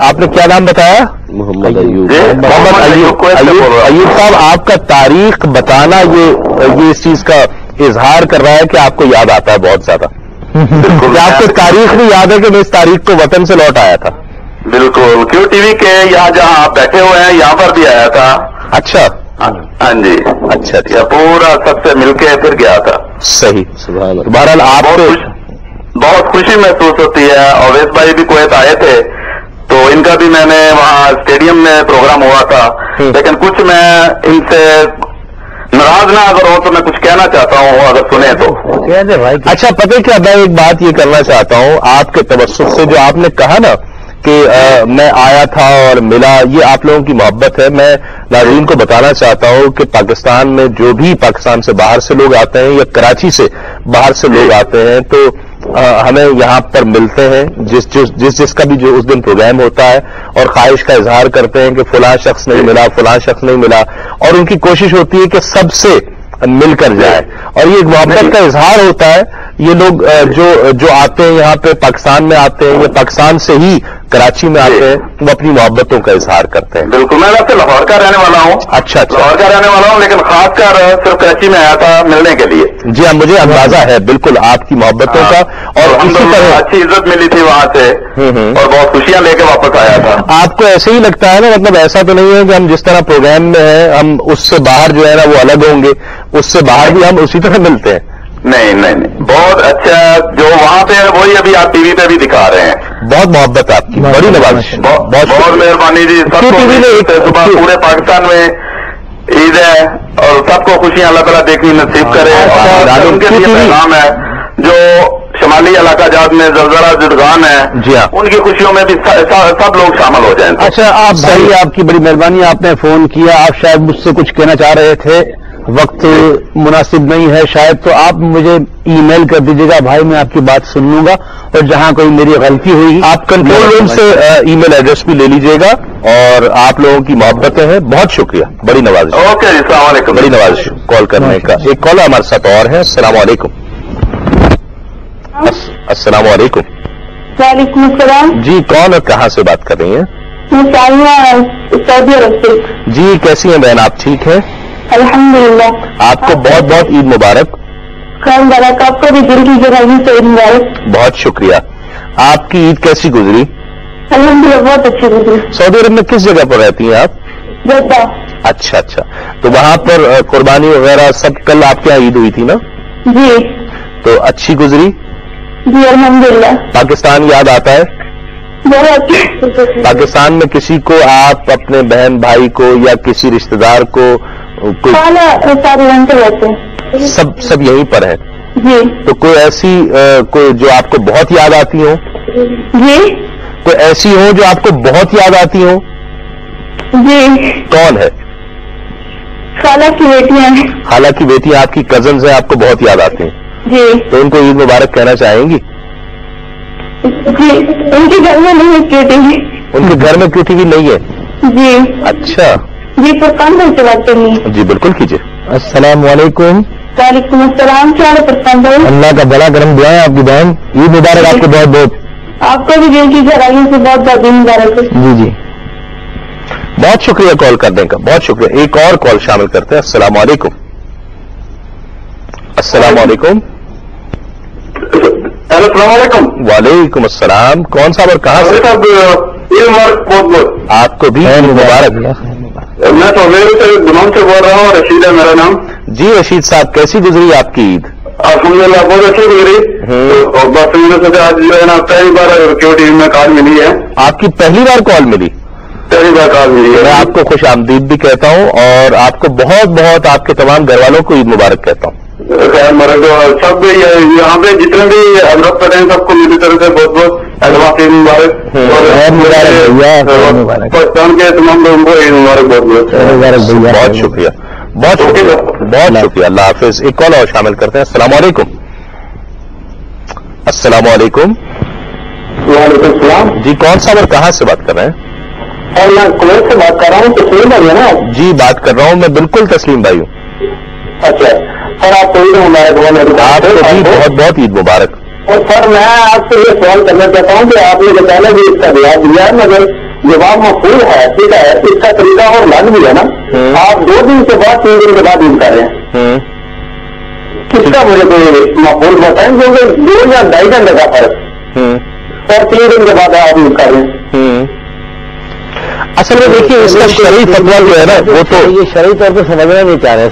آپ نے کیا نام بتایا؟ محمد ایوب. جی محمد ایوب صاحب، آپ کا تاریخ بتانا یہ اس چیز کا اظہار کر رہا ہے کہ آپ کو یاد آتا ہے بہت زیادہ. بالکل. آپ کو تاریخ بھی یاد ہے کہ میں اس تاریخ کو وطن سے لوٹ آیا تھا؟ بالکل. کیو ٹی وی کے یہاں جہاں آپ بیٹھے ہوئے ہیں یہاں پر بھی آیا تھا. اچھا ہاں جی. اچھا اچھا. یہ پورا سب سے مل کے پھر گیا تھا. صحیح. بہرحال آپ کو بہت خوشی محسوس ہوتی ہے. اویس بھائی بھی کویت آئے تھے تو ان کا بھی میں نے وہاں اسٹیڈیم میں پروگرام ہوا تھا، لیکن کچھ میں ان سے ناراض نہ اگر ہو تو میں کچھ کہنا چاہتا ہوں، اگر سنیں تو. اچھا، پتہ کیا، میں ایک بات یہ کرنا چاہتا ہوں آپ کے توسط سے، جو آپ نے کہا نا کہ میں آیا تھا اور ملا، یہ آپ لوگوں کی محبت ہے. میں ناظرین کو بتانا چاہتا ہوں کہ پاکستان میں جو بھی پاکستان سے باہر سے لوگ آتے ہیں یا کراچی سے باہر سے لوگ آتے ہیں تو ہمیں یہاں پر ملتے ہیں، جس کا بھی جو اس دن پروگرام ہوتا ہے، اور خواہش کا اظہار کرتے ہیں کہ فلاں شخص نہیں ملا، فلاں شخص نہیں ملا، اور ان کی کوشش ہوتی ہے کہ سب سے مل کر جائے، اور یہ ایک محبت کا اظہار ہوتا ہے. یہ لوگ جو آتے ہیں یہاں پہ پاکستان میں آتے ہیں یا پاکستان سے ہی کراچی میں آتے ہیں، وہ اپنی محبتوں کا اظہار کرتے ہیں. بالکل. میں ویسے لاہور کا رہنے والا ہوں. اچھا اچھا. لاہور کا رہنے والا ہوں، لیکن خاص کر صرف کراچی میں آیا تھا ملنے کے لیے. جی ہاں، مجھے اندازہ ہے بالکل آپ کی محبتوں کا، اور اسی طرح اچھی عزت ملی تھی وہاں سے اور بہت خوشیاں لے کے واپس آیا تھا. آپ کو ایسے ہی لگتا ہے نا، مطلب ایسا تو نہیں ہے کہ ہم جس طرح پروگرام میں ہیں ہم اس سے باہر جو ہے نا وہ الگ ہوں گے، اس سے باہر بھی ہم اسی طرح ملتے ہیں؟ نہیں، بہت اچھا. جو وہاں پہ ہے وہی ابھی آپ ٹی وی پہ بھی دکھا رہے ہیں. بہت محبت آپ کی، بڑی نوازش. بہت مہربانی جی. سب کو صبح پورے پاکستان میں عید ہے اور سب کو خوشیاں اللہ تعالیٰ دیکھنی نصیب کرے. اور ان کے لیے پیغام ہے جو شمالی علاقہ جات میں زلزلہ زدگان ہے، جی ہاں، ان کی خوشیوں میں بھی سب لوگ شامل ہو جائیں. اچھا آپ بھائی، آپ کی بڑی مہربانی، آپ نے فون کیا، آپ شاید مجھ سے کچھ کہنا چاہ رہے تھے، وقت مناسب نہیں ہے شاید، تو آپ مجھے ای میل کر دیجیے گا بھائی، میں آپ کی بات سن لوں گا، اور جہاں کوئی میری غلطی ہوئی آپ کنٹرول روم سے ای میل ایڈریس بھی لے لیجئے گا، اور آپ لوگوں کی محبتیں ہیں، بہت شکریہ، بڑی نوازش. اوکے جی، السلام علیکم. بڑی نوازش کال کرنے کا. ایک کال ہمارے ساتھ اور ہے. السلام علیکم. السلام علیکم. وعلیکم السلام. جی کون اور کہاں سے بات کر رہی ہیں؟ میں سعیدہ سعودی عرب سے. جی کیسی ہیں بہن، آپ ٹھیک ہیں؟ الحمدللہ. آپ کو بہت بہت عید مبارک. خیر مبارک، آپ کو بھی دل کی گہرائیوں سے عید مبارک. بہت شکریہ. آپ کی عید کیسی گزری؟ الحمدللہ بہت اچھی گزری. سعودی عرب میں کس جگہ پر رہتی ہیں آپ؟ جدہ. اچھا اچھا، تو وہاں پر قربانی وغیرہ سب، کل آپ کے یہاں عید ہوئی تھی نا؟ جی تو اچھی گزری؟ جی الحمدللہ. پاکستان یاد آتا ہے؟ بہت. پاکستان میں کسی کو آپ اپنے بہن بھائی کو یا کسی رشتہ دار کو کوئی سارے رنگ کے رہتے ہیں. سب یہیں پر ہے؟ جی. تو کوئی ایسی کوئی جو آپ کو بہت یاد آتی ہو؟ جی. کوئی ایسی ہو جو آپ کو بہت یاد آتی ہو؟ جی. کون ہے؟ خالہ کی بیٹیاں ہیں. خالہ کی بیٹی آپ کی کزنز ہیں، آپ کو بہت یاد آتی ہیں؟ جی. تو ان کو عید مبارک کہنا چاہیں گی؟ جی ان کے گھر میں نہیں کیٹی گی. ان کے گھر میں کیوں ٹی وی نہیں ہے؟ جی. اچھا جی فرقان بھائی سے بات کرنی ہے. جی بالکل کیجیے. السلام علیکم. وعلیکم السلام. کیا حال ہے فرقان بھائی؟ اللہ کا بڑا کرم دعا ہے آپ کی بہن، عید مبارک آپ کو بہت بہت. آپ کو بھی دل کی گہرائیوں سے بہت بہت عید مبارک. جی جی بہت شکریہ کال کرنے کا، بہت شکریہ. ایک اور کال شامل کرتے ہیں. السلام علیکم. السلام علیکم. السلام علیکم. وعلیکم السلام. کون صاحب اور کہاں سے؟ عید مبارک. بہت بہت آپ کو بھی عید مبارک. میں تو سے دمام سے بول رہا ہوں، رشید ہے میرا نام. جی رشید صاحب، کیسی گزری آپ کی عید؟ الحمدللہ بہت اچھی گزری. اور بس سے آج جو ہے نا پہلی بار کیو ٹی وی میں کال ملی ہے. آپ کی پہلی بار کال ملی؟ پہلی بار کال ملی ہے. میں آپ کو خوش آمدید بھی کہتا ہوں، اور آپ کو بہت بہت آپ کے تمام گھر والوں کو عید مبارک کہتا ہوں. خیر میرے جو سب یہاں پہ جتنے بھی حضرت پڑے ہیں سب کو میری طرف سے بہت بہت ایڈوانس عید مبارک. اور پاکستان کے تمام لوگوں کو عید مبارک بہت بہت. بہت شکریہ، بہت شکریہ، بہت شکریہ. اللہ حافظ. ایک کال اور شامل کرتے ہیں. السلام علیکم. السلام علیکم. وعلیکم السلام. جی کون صاحب اور کہاں سے بات کر رہے ہیں؟ اور میں کویت سے بات کر رہا ہوں. تسلیم بھائی ہے نا؟ جی بات کر رہا ہوں میں، بالکل تسلیم بھائی ہوں. اچھا سر، آپ کو عید مبارک. آپ کو بھی بہت بہت عید مبارک. اور سر میں آپ سے یہ سوال کرنا چاہتا ہوں کہ آپ نے جو پہلے بھی اس کا جواب دیا ہے، مگر جواب مفہوم ہے، ٹھیک ہے، اس کا طریقہ اور الگ بھی ہے نا. آپ 2 دن کے بعد 3 دن کے بعد عید کر رہے ہیں، کس کا مجھے کوئی مفہوم بتائیں، کیونکہ 2 یا 2.5 گھنٹے کا فرق، اور 3 دن کے بعد آپ عید کر رہے ہیں. اصل میں دیکھیے اس کا شرعی فتویٰ جو ہے نا، وہ تو یہ شرعی طور پہ سمجھنا نہیں چاہ رہے.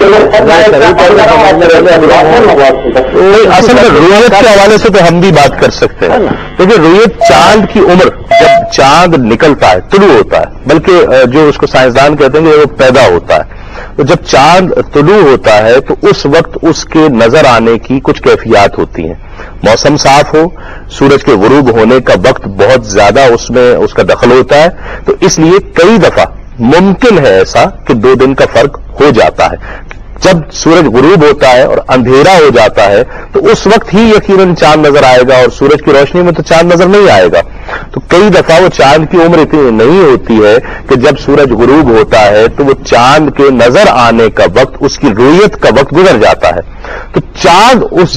اصل میں رویت کے حوالے سے تو ہم بھی بات کر سکتے ہیں. دیکھیے رویت، چاند کی عمر جب چاند نکلتا ہے، طلوع ہوتا ہے، بلکہ جو اس کو سائنسدان کہتے ہیں کہ وہ پیدا ہوتا ہے، تو جب چاند طلوع ہوتا ہے تو اس وقت اس کے نظر آنے کی کچھ کیفیات ہوتی ہیں. موسم صاف ہو، سورج کے غروب ہونے کا وقت بہت زیادہ اس میں اس کا دخل ہوتا ہے، تو اس لیے کئی دفعہ ممکن ہے ایسا کہ 2 دن کا فرق ہو جاتا ہے. جب سورج غروب ہوتا ہے اور اندھیرا ہو جاتا ہے تو اس وقت ہی یقیناً چاند نظر آئے گا، اور سورج کی روشنی میں تو چاند نظر نہیں آئے گا. تو کئی دفعہ وہ چاند کی عمر اتنی نہیں ہوتی ہے کہ جب سورج غروب ہوتا ہے تو وہ چاند کے نظر آنے کا وقت، اس کی رویت کا وقت گزر جاتا ہے. تو چاند اس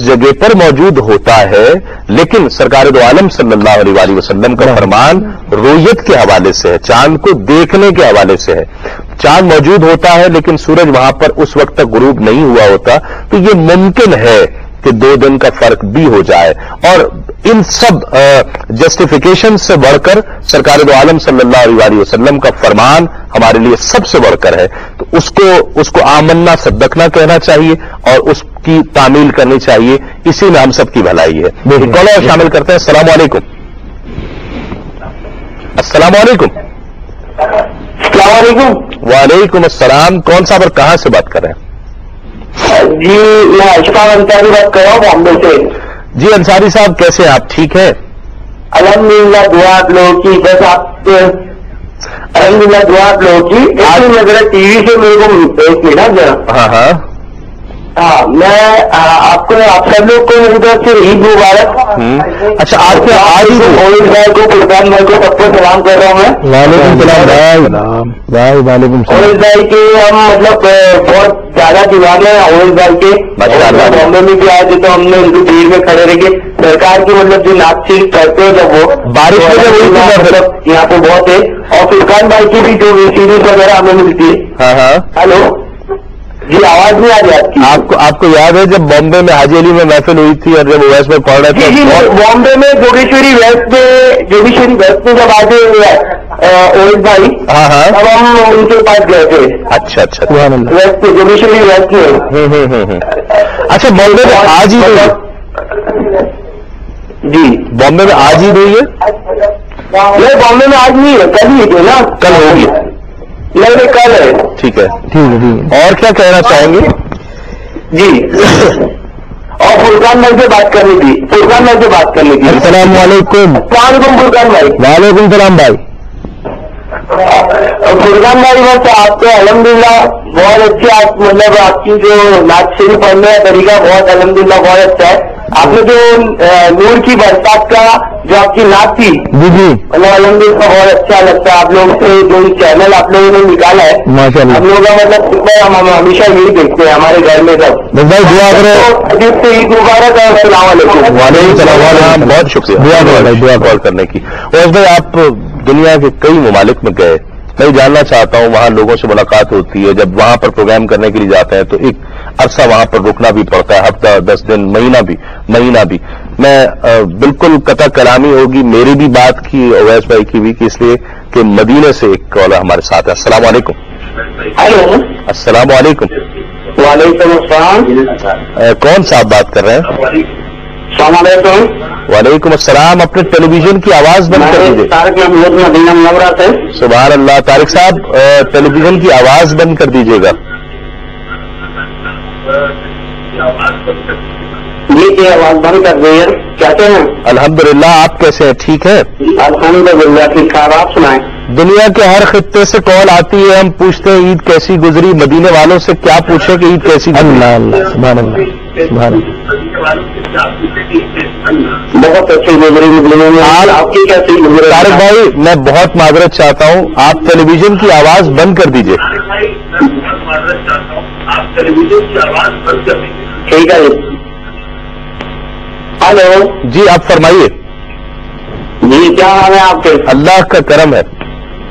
جگہ پر موجود ہوتا ہے، لیکن سرکار دو عالم صلی اللہ علیہ وآلہ وسلم کا فرمان رویت کے حوالے سے ہے، چاند کو دیکھنے کے حوالے سے ہے. چاند موجود ہوتا ہے لیکن سورج وہاں پر اس وقت تک غروب نہیں ہوا ہوتا، تو یہ ممکن ہے کہ 2 دن کا فرق بھی ہو جائے. اور ان سب جسٹیفیکیشن سے بڑھ کر سرکار دو عالم صلی اللہ علیہ وآلہ وسلم کا فرمان ہمارے لیے سب سے بڑھ کر ہے، تو اس کو آمنا صدقنا کہنا چاہیے اور اس کی تعمیل کرنی چاہیے. اسی میں ہم سب کی بھلائی ہے. کال اور شامل کرتے ہیں. السلام علیکم. السلام علیکم. السلام علیکم. وعلیکم السلام. کون صاحب اور کہاں سے بات کر رہے ہیں؟ جی میں اشفاق انصاری بات کر رہا ہوں بامبے سے. جی انصاری صاحب کیسے ہیں آپ؟ ٹھیک ہے الحمدللہ دعا آپ لوگوں کی. بس آپ الحمدللہ دعا آپ لوگوں کی. آج میں ذرا ٹی وی سے میرے کو ایک منٹ ذرا. ہاں ہاں میں آپ کو آپ سب لوگ کو میری طرف سے عید مبارک. اچھا آپ کے آج عید بھائی کو قربان بھائی کو سب کو سلام کر رہا ہوں میں. وعلیکم السلام بھائی. وعلیکم السلام. عید بھائی کے ہم مطلب بہت زیادہ دیوانے ہیں عید بھائی کے. بامبے میں بھی آئے تھے تو ہم نے ان کی بھیڑ میں کھڑے رہ کے سرکار کی مطلب جو نعت شریف کرتے ہیں جب وہ بارش میں مطلب یہاں پہ بہت ہے. اور فرقان بھائی کی بھی جو سیریز وغیرہ ہمیں ملتی ہے. ہاں ہاں ہلو جی آواز نہیں آ رہی آپ کی. آپ کو یاد ہے جب بامبے میں حاجی علی میں محفل ہوئی تھی اور جب اویس میں پڑھ رہے تھے بامبے میں جوگیشوری ویسٹ میں جب آتے اویس بھائی ہاں ہاں تب ہم ان کے پاس گئے تھے. اچھا اچھا ویسٹ جوگیشوری ویسٹ میں. اچھا بامبے میں آج ہی جی بامبے میں آج ہی ہوئی ہے؟ نہیں بامبے میں آج نہیں ہے کل ہی تھے نا. کل ہوگی. نہیں کل ہے. ٹھیک ہے اور کیا کہنا چاہیں گے؟ جی اور فرقان بھائی سے بات کرنی تھی. السلام علیکم. السلام علیکم فرقان بھائی. وعلیکم السلام بھائی. فرقان بھائی بس آپ کو الحمدللہ بہت اچھی آپ مطلب آپ کی جو نعت شریف پڑھنے کا طریقہ بہت الحمدللہ بہت اچھا ہے. آپ نے جو نور کی برسات کا جو آپ کی نعت تھی جی مطلب الحمدللہ بہت اچھا لگتا ہے. آپ لوگوں سے جو چینل آپ لوگوں نے نکالا ہے ماشاء اللہ. ہم لوگوں کا مطلب ہم ہمیشہ یہی دیکھتے ہیں ہمارے گھر میں سب. بھائی دعا کرو. عید مبارک اور السلام علیکم. وعلیکم السلام. بہت شکریہ دعا کال کرنے کی. اور بھائی آپ دنیا کے کئی ممالک میں گئے. میں جاننا چاہتا ہوں وہاں لوگوں سے ملاقات ہوتی ہے جب وہاں پر پروگرام کرنے کے لیے جاتے ہیں تو ایک عرصہ وہاں پر رکنا بھی پڑتا ہے. ہفتہ 10 دن مہینہ بھی. میں بالکل قطع کلامی ہوگی میری بھی بات کی اویس بھائی کی بھی اس لیے کہ مدینے سے ایک کالر ہمارے ساتھ ہے. السلام علیکم. ہیلو السلام علیکم. وعلیکم السلام. کون صاحب بات کر رہے ہیں؟ السلام علیکم. وعلیکم السلام. اپنے ٹیلی ویژن کی آواز بند کر دیجیے. طارق محمود مدینہ منورہ سے. سبحان اللہ. طارق صاحب ٹیلی ویژن کی آواز بند کر دیجیے گا. یہ آواز بند کر دیں. کیسے ہیں؟ الحمدللہ. آپ کیسے ہیں؟ ٹھیک ہے الحمدللہ ٹھیک ٹھاک. آپ سنائیں. دنیا کے ہر خطے سے کال آتی ہے. ہم پوچھتے ہیں عید کیسی گزری. مدینے والوں سے کیا پوچھیں کہ عید کیسی گزری. سبحان اللہ. بہت اچھی گزری. آپ کی کیسی گزری؟ طارق بھائی میں بہت معذرت چاہتا ہوں. آپ ٹیلی ویژن کی آواز بند کر دیجیے. ٹھیک ہے. ہلو جی آپ فرمائیے. جی کیا حال ہے آپ کے؟ اللہ کا کرم ہے.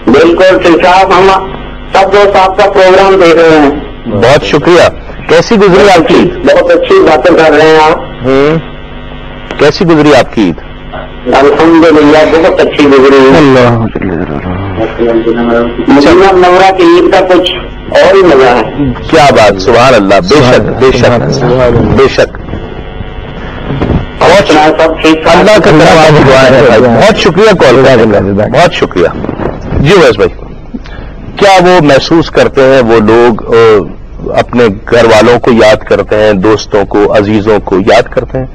بالکل ٹھیک ٹھاک. ہم سب دوست آپ کا پروگرام دیکھ رہے ہیں. بہت شکریہ. کیسی گزری آپ کی عید؟ بہت اچھی باتیں کر رہے ہیں آپ. کیسی گزری آپ کی عید؟ الحمدللہ بہت اچھی گزری. مدینہ منورہ کی عید کا کچھ اور ہی مزہ ہے. کیا بات. سبحان اللہ. بے شک بے شک بے شک. سب ٹھیک. اللہ کا کرم. بہت شکریہ کال کرنے کا. بہت شکریہ. جی ویس بھائی کیا وہ محسوس کرتے ہیں وہ لوگ اپنے گھر والوں کو یاد کرتے ہیں, دوستوں کو, عزیزوں کو یاد کرتے ہیں؟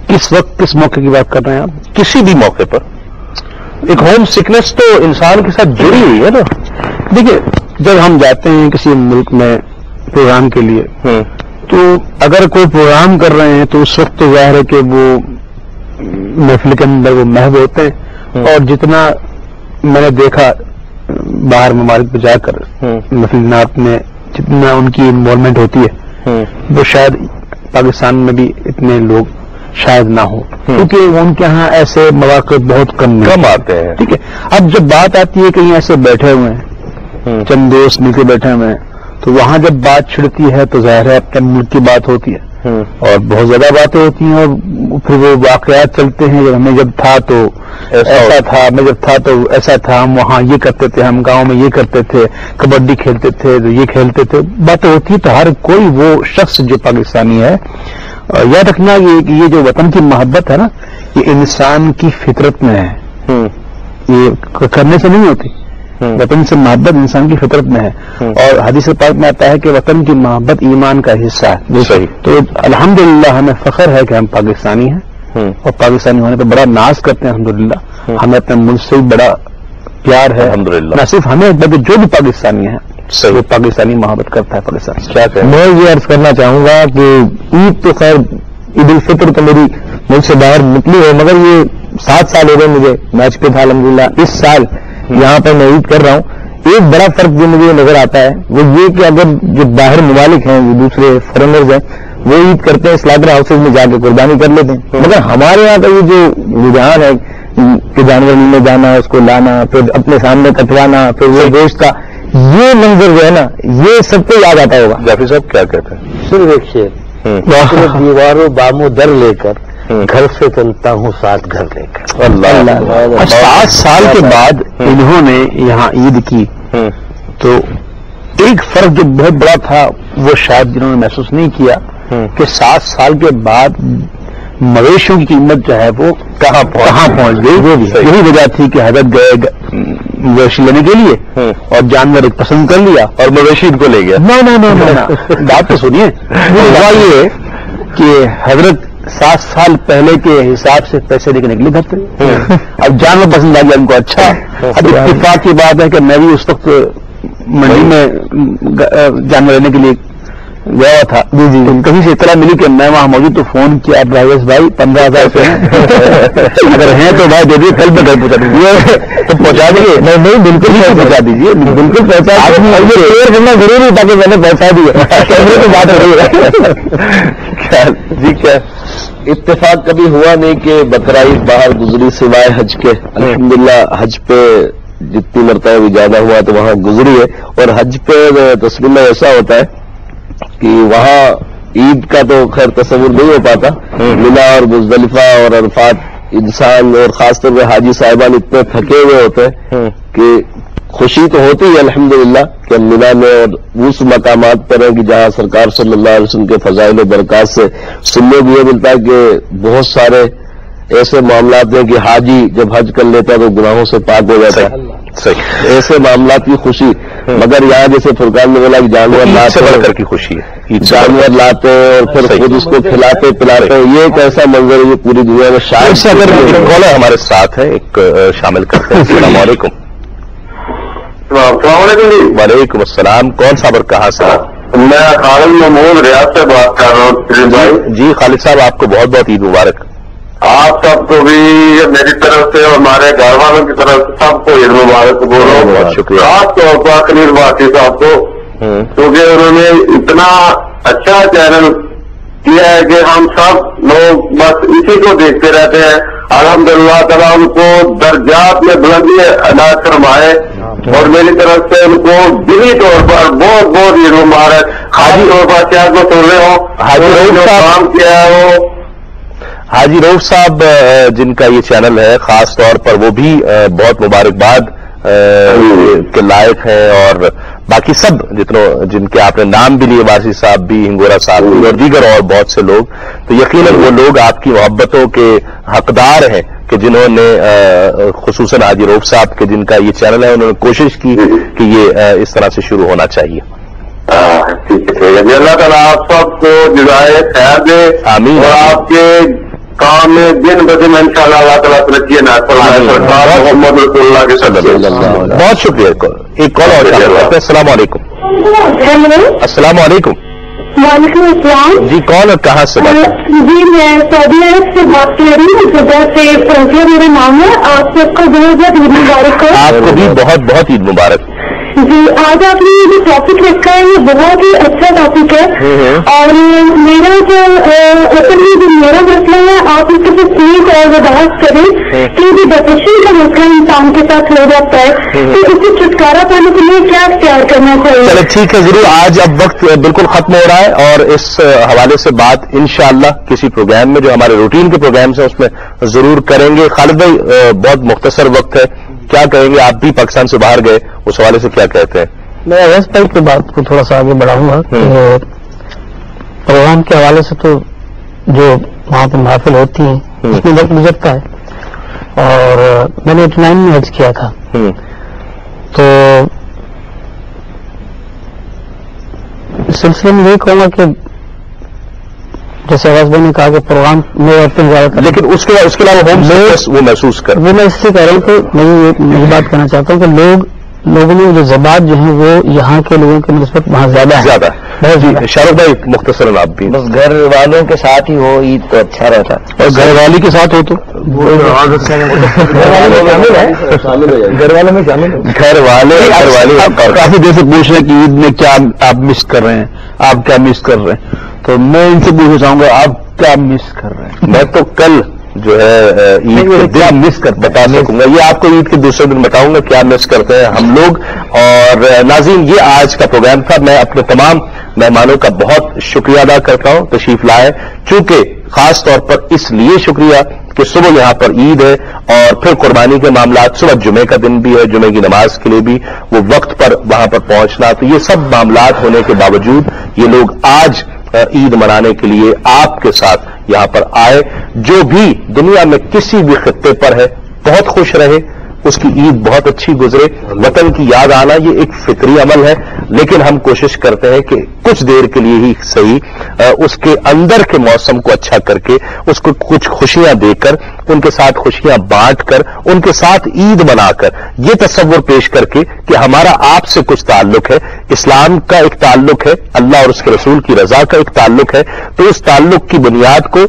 کس وقت کس موقع کی بات کر رہے ہیں آپ؟ کسی بھی موقع پر. ایک ہوم سکنس تو انسان کے ساتھ جڑی ہوئی ہے نا. دیکھیے جب ہم جاتے ہیں کسی ملک میں پروگرام کے لیے تو اگر کوئی پروگرام کر رہے ہیں تو اس وقت تو ظاہر ہے کہ وہ محفل کے اندر وہ محو ہوتے ہیں, اور جتنا میں نے دیکھا باہر ممالک پہ جا کر محفل نعت میں جتنا ان کی انوالومنٹ ہوتی ہے وہ شاید پاکستان میں بھی اتنے لوگ شاید نہ ہو, کیونکہ ان کے ہاں ایسے مواقع بہت کم آتے ہیں. ٹھیک ہے. اب جب بات آتی ہے کہیں ایسے بیٹھے ہوئے ہیں چند دوست مل کے بیٹھے ہوئے ہیں تو وہاں جب بات چھڑتی ہے تو ظاہر ہے اپنے ملک کی بات ہوتی ہے اور بہت زیادہ باتیں ہوتی ہیں, اور پھر وہ واقعات چلتے ہیں. جب ہمیں جب تھا تو ایسا تھا, ہمیں جب تھا تو ایسا تھا, ہم وہاں یہ کرتے تھے, ہم گاؤں میں یہ کرتے تھے, کبڈی کھیلتے تھے, یہ کھیلتے تھے, باتیں ہوتی. تو ہر کوئی وہ شخص جو پاکستانی ہے یاد رکھنا یہ جو وطن کی محبت ہے نا یہ انسان کی فطرت میں ہے, یہ کرنے سے نہیں ہوتی. وطن سے محبت انسان کی فطرت میں ہے، اور حدیث پاک میں آتا ہے کہ وطن کی محبت ایمان کا حصہ ہے. صحیح. تو الحمدللہ ہمیں فخر ہے کہ ہم پاکستانی ہیں، اور پاکستانی ہونے پہ بڑا ناز کرتے ہیں. الحمدللہ ہمیں اپنے ملک سے بڑا پیار ہے. الحمدللہ. نہ صرف ہمیں بلکہ جو بھی پاکستانی ہیں صحیح. وہ پاکستانی محبت کرتا ہے پاکستان سے. کیا کہیں؟ میں یہ عرض کرنا چاہوں گا کہ عید تو خیر عید الفطر تو میری ملک سے باہر نکلی ہے، مگر یہ 7 سال ہو گئے مجھے میچ پہ تھا. الحمدللہ اس سال یہاں پر میں عید کر رہا ہوں. ایک بڑا فرق جو مجھے نظر آتا ہے وہ یہ کہ اگر جو باہر ممالک ہیں، جو دوسرے فارنرز ہیں، وہ عید کرتے ہیں سلاٹر ہاؤسز میں جا کے قربانی کر لیتے ہیں، مگر ہمارے یہاں کا یہ جو رجحان ہے کہ جانور میں جانا، اس کو لانا، پھر اپنے سامنے کٹوانا، پھر وہ گوشت کا یہ منظر جو ہے نا، یہ سب کو یاد آتا ہوگا. جعفری صاحب کیا کہتے ہیں؟ صرف ایک شعر، دیواروں بامو در لے کر گھر سے چلتا ہوں ساتھ گھر لے کر. اللہ. 7 سال کے بعد انہوں نے یہاں عید کی، تو ایک فرق جو بہت بڑا تھا وہ شاید جنہوں نے محسوس نہیں کیا کہ 7 سال کے بعد مویشیوں کی قیمت جو ہے وہ کہاں پہنچ گئی. یہی وجہ تھی کہ حضرت گئے مویشی لینے کے لیے اور جانور ایک پسند کر لیا اور مویشی کو لے گیا. بات تو سنیے. ہوا یہ کہ حضرت 7 سال پہلے کے حساب سے پیسے لے کے نکلے گھر پہ. اب جانور پسند آ گیا ان کو. اچھا، اب اتفاق کی بات ہے کہ میں بھی اس وقت منڈی میں جانور لینے کے لیے گیا تھا. کہیں سے اطلاع ملی کہ میں وہاں موجود، تو فون کیا ڈرائیورس بھائی 15,000 روپئے ہیں، اگر ہیں تو بھائی دے دیجیے، کل میں گھر پہنچا دیجیے. تو پہنچا دیجیے. نہیں بالکل پہنچا دیجیے، بالکل پہنچا کرنا ضروری تھا کہ میں نے پہنچا دیا. کیمرے کی بات ہو رہی ہے. جی کیا اتفاق کبھی ہوا نہیں کہ بقرعید باہر گزری سوائے حج کے؟ الحمدللہ حج پہ جتنی مرتبہ بھی زیادہ ہوا تو وہاں گزری ہے. اور حج پہ تصویر میں ایسا ہوتا ہے کہ وہاں عید کا تو خیر تصور نہیں ہو پاتا. منا اور مزدلفہ اور عرفات انسان اور خاص طور پہ حاجی صاحبان اتنے تھکے ہوئے ہوتے ہیں کہ خوشی تو ہوتی ہے الحمدللہ کہ ہم منا میں اور اس مقامات پر ہیں کہ جہاں سرکار صلی اللہ علیہ وسلم کے فضائل و برکات سے سننے کو یہ ملتا ہے کہ بہت سارے ایسے معاملات ہیں کہ حاجی جب حج کر لیتا ہے تو گناہوں سے پاک ہو جاتا ہے. صحیح. ایسے معاملات کی خوشی. مگر یہاں جیسے فرقان نے بولا کہ جانور لاتے کی خوشی ہے، جانور لاتے اور پھر خود اس کو کھلاتے پلاتے ہیں. یہ ایک ایسا منظر ہے یہ پوری دنیا میں شاید سے. اگر کالر ہمارے ساتھ ہے، ایک شامل کرتے ہیں. السلام علیکم. السلام علیکم جی. وعلیکم السلام. کون صاحب اور کہاں سے؟ میں خالد محمود ریاض سے بات کر رہا ہوں. جی خالد صاحب، آپ کو بہت بہت عید مبارک. آپ سب کو بھی میری طرف سے اور ہمارے گھر والوں کی طرف سے سب کو عید مبارک بول رہا ہوں. بہت شکریہ. خاص طور پر خلیل باقی صاحب کو، کیونکہ انہوں نے اتنا اچھا چینل کیا ہے کہ ہم سب لوگ بس اسی کو دیکھتے رہتے ہیں. الحمدللہ تعالیٰ ان کو درجات میں بلندی عنایت فرمائے، اور میری طرف سے ان کو دلی طور پر بہت بہت عید مبارک. خاص طور پر شاید کو سن رہے ہوں جو کام کیا ہے وہ حاجی رؤف صاحب جن کا یہ چینل ہے، خاص طور پر وہ بھی بہت مبارکباد کے لائق ہیں، اور باقی سب جن کے آپ نے نام بھی لیے، وارسی صاحب بھی، ہنگورا صاحب بھی، اور دیگر اور بہت سے لوگ. تو یقیناً وہ لوگ آپ کی محبتوں کے حقدار ہیں کہ جنہوں نے خصوصاً حاجی رؤف صاحب کے جن کا یہ چینل ہے، انہوں نے کوشش کی کہ یہ اس طرح سے شروع ہونا چاہیے. ٹھیک ہے. اللہ تعالیٰ آپ سب کو جزائے خیر دے. آمین. اور آپ کے کام میں دن بدن ان شاء اللہ اللہ تعالیٰ ترقی عنایت فرمائے. سرکار محمد رسول اللہ کے صدقے. بہت شکریہ. ایک کال اور شامل کرتے ہیں. السلام علیکم. السلام علیکم. وعلیکم السلام. جی کون اور کہاں سے؟ جی میں سعودی عرب سے بات کر رہی ہوں. جدہ سے فوزیہ میرا نام ہے. آپ سب کو بہت بہت عید مبارک ہو. آپ کو بھی بہت بہت عید مبارک. جی آج آپ نے یہ جو ٹاپک رکھا ہے یہ بہت ہی اچھا ٹاپک ہے، اور میرا جو اصل میں جو میرا مسئلہ ہے آپ اس سے سیکھ اور وضاحت کریں کہ جو ڈپریشن کا مسئلہ انسان کے ساتھ ہو جاتا ہے تو اس سے چھٹکارا پانے کے لیے کیا اختیار کرنا چاہیے؟ چلے ٹھیک ہے، ضرور. آج اب وقت بالکل ختم ہو رہا ہے، اور اس حوالے سے بات انشاءاللہ کسی پروگرام میں جو ہمارے روٹین کے پروگرامز ہیں اس میں ضرور کریں گے. خالد بھائی بہت مختصر وقت ہے، کیا کہیں گے؟ آپ بھی پاکستان سے باہر گئے، اس حوالے سے کیا کہتے ہیں؟ میں اویس بھائی کی بات کو تھوڑا سا آگے بڑھاؤں گا. پروگرام کے حوالے سے تو جو وہاں پہ محافل ہوتی ہیں اس میں وقت گزرتا ہے، اور میں نے 89 میں حج کیا تھا. تو اس سلسلے میں یہی کہوں گا کہ جیسے آواز بھائی نے کہا کہ پروگرام میں عورتیں زیادہ تر، لیکن اس کے علاوہ ہوم سٹریس وہ محسوس کر، وہ میں اس سے کہہ رہا ہوں کہ میں یہ بات کہنا چاہتا ہوں کہ لوگوں میں جو زبان جو ہیں وہ یہاں کے لوگوں کی نسبت وہاں زیادہ ہے. جی شاہ رخ بھائی مختصراً آپ بھی. بس گھر والوں کے ساتھ ہی ہو عید تو اچھا رہتا، اور گھر والی کے ساتھ ہو تو گھر والے کافی دیر سے پوچھ رہے ہیں کہ عید میں کیا آپ مس کر رہے ہیں، آپ کیا مس کر رہے ہیں، تو میں ان سے پوچھنا چاہوں گا آپ کیا مس کر رہے ہیں. میں تو کل جو ہے عید کے دن مس کر بتا سکوں گا، یہ آپ کو عید کے دوسرے دن بتاؤں گا کیا مس کرتے ہیں ہم لوگ. اور ناظرین یہ آج کا پروگرام تھا. میں اپنے تمام مہمانوں کا بہت شکریہ ادا کرتا ہوں تشریف لائے، چونکہ خاص طور پر اس لیے شکریہ کہ صبح یہاں پر عید ہے اور پھر قربانی کے معاملات، صبح جمعے کا دن بھی ہے، جمعے کی نماز کے لیے بھی وہ وقت پر وہاں پر پہنچنا، تو یہ سب معاملات ہونے کے باوجود یہ لوگ آج عید منانے کے لیے آپ کے ساتھ یہاں پر آئے. جو بھی دنیا میں کسی بھی خطے پر ہے بہت خوش رہے، اس کی عید بہت اچھی گزرے. وطن کی یاد آنا یہ ایک فطری عمل ہے، لیکن ہم کوشش کرتے ہیں کہ کچھ دیر کے لیے ہی صحیح اس کے اندر کے موسم کو اچھا کر کے اس کو کچھ خوشیاں دے کر، ان کے ساتھ خوشیاں بانٹ کر، ان کے ساتھ عید منا کر، یہ تصور پیش کر کے کہ ہمارا آپ سے کچھ تعلق ہے، اسلام کا ایک تعلق ہے، اللہ اور اس کے رسول کی رضا کا ایک تعلق ہے، تو اس تعلق کی بنیاد کو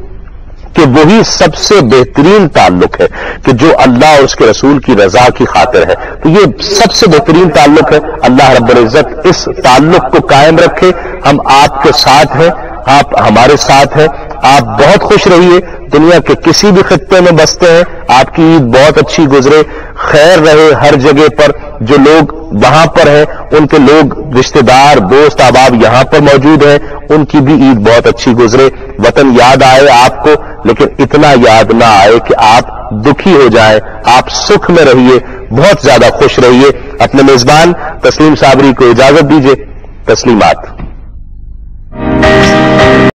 کہ وہی سب سے بہترین تعلق ہے کہ جو اللہ اور اس کے رسول کی رضا کی خاطر ہے. تو یہ سب سے بہترین تعلق ہے. اللہ رب العزت اس تعلق کو قائم رکھے. ہم آپ کے ساتھ ہیں، آپ ہمارے ساتھ ہیں. آپ بہت خوش رہیے، دنیا کے کسی بھی خطے میں بستے ہیں، آپ کی عید بہت اچھی گزرے، خیر رہے ہر جگہ پر. جو لوگ وہاں پر ہیں ان کے لوگ رشتہ دار دوست احباب یہاں پر موجود ہیں، ان کی بھی عید بہت اچھی گزرے. وطن یاد آئے آپ کو، لیکن اتنا یاد نہ آئے کہ آپ دکھی ہو جائیں. آپ سکھ میں رہیے، بہت زیادہ خوش رہیے. اپنے میزبان تسلیم صابری کو اجازت دیجیے. تسلیمات.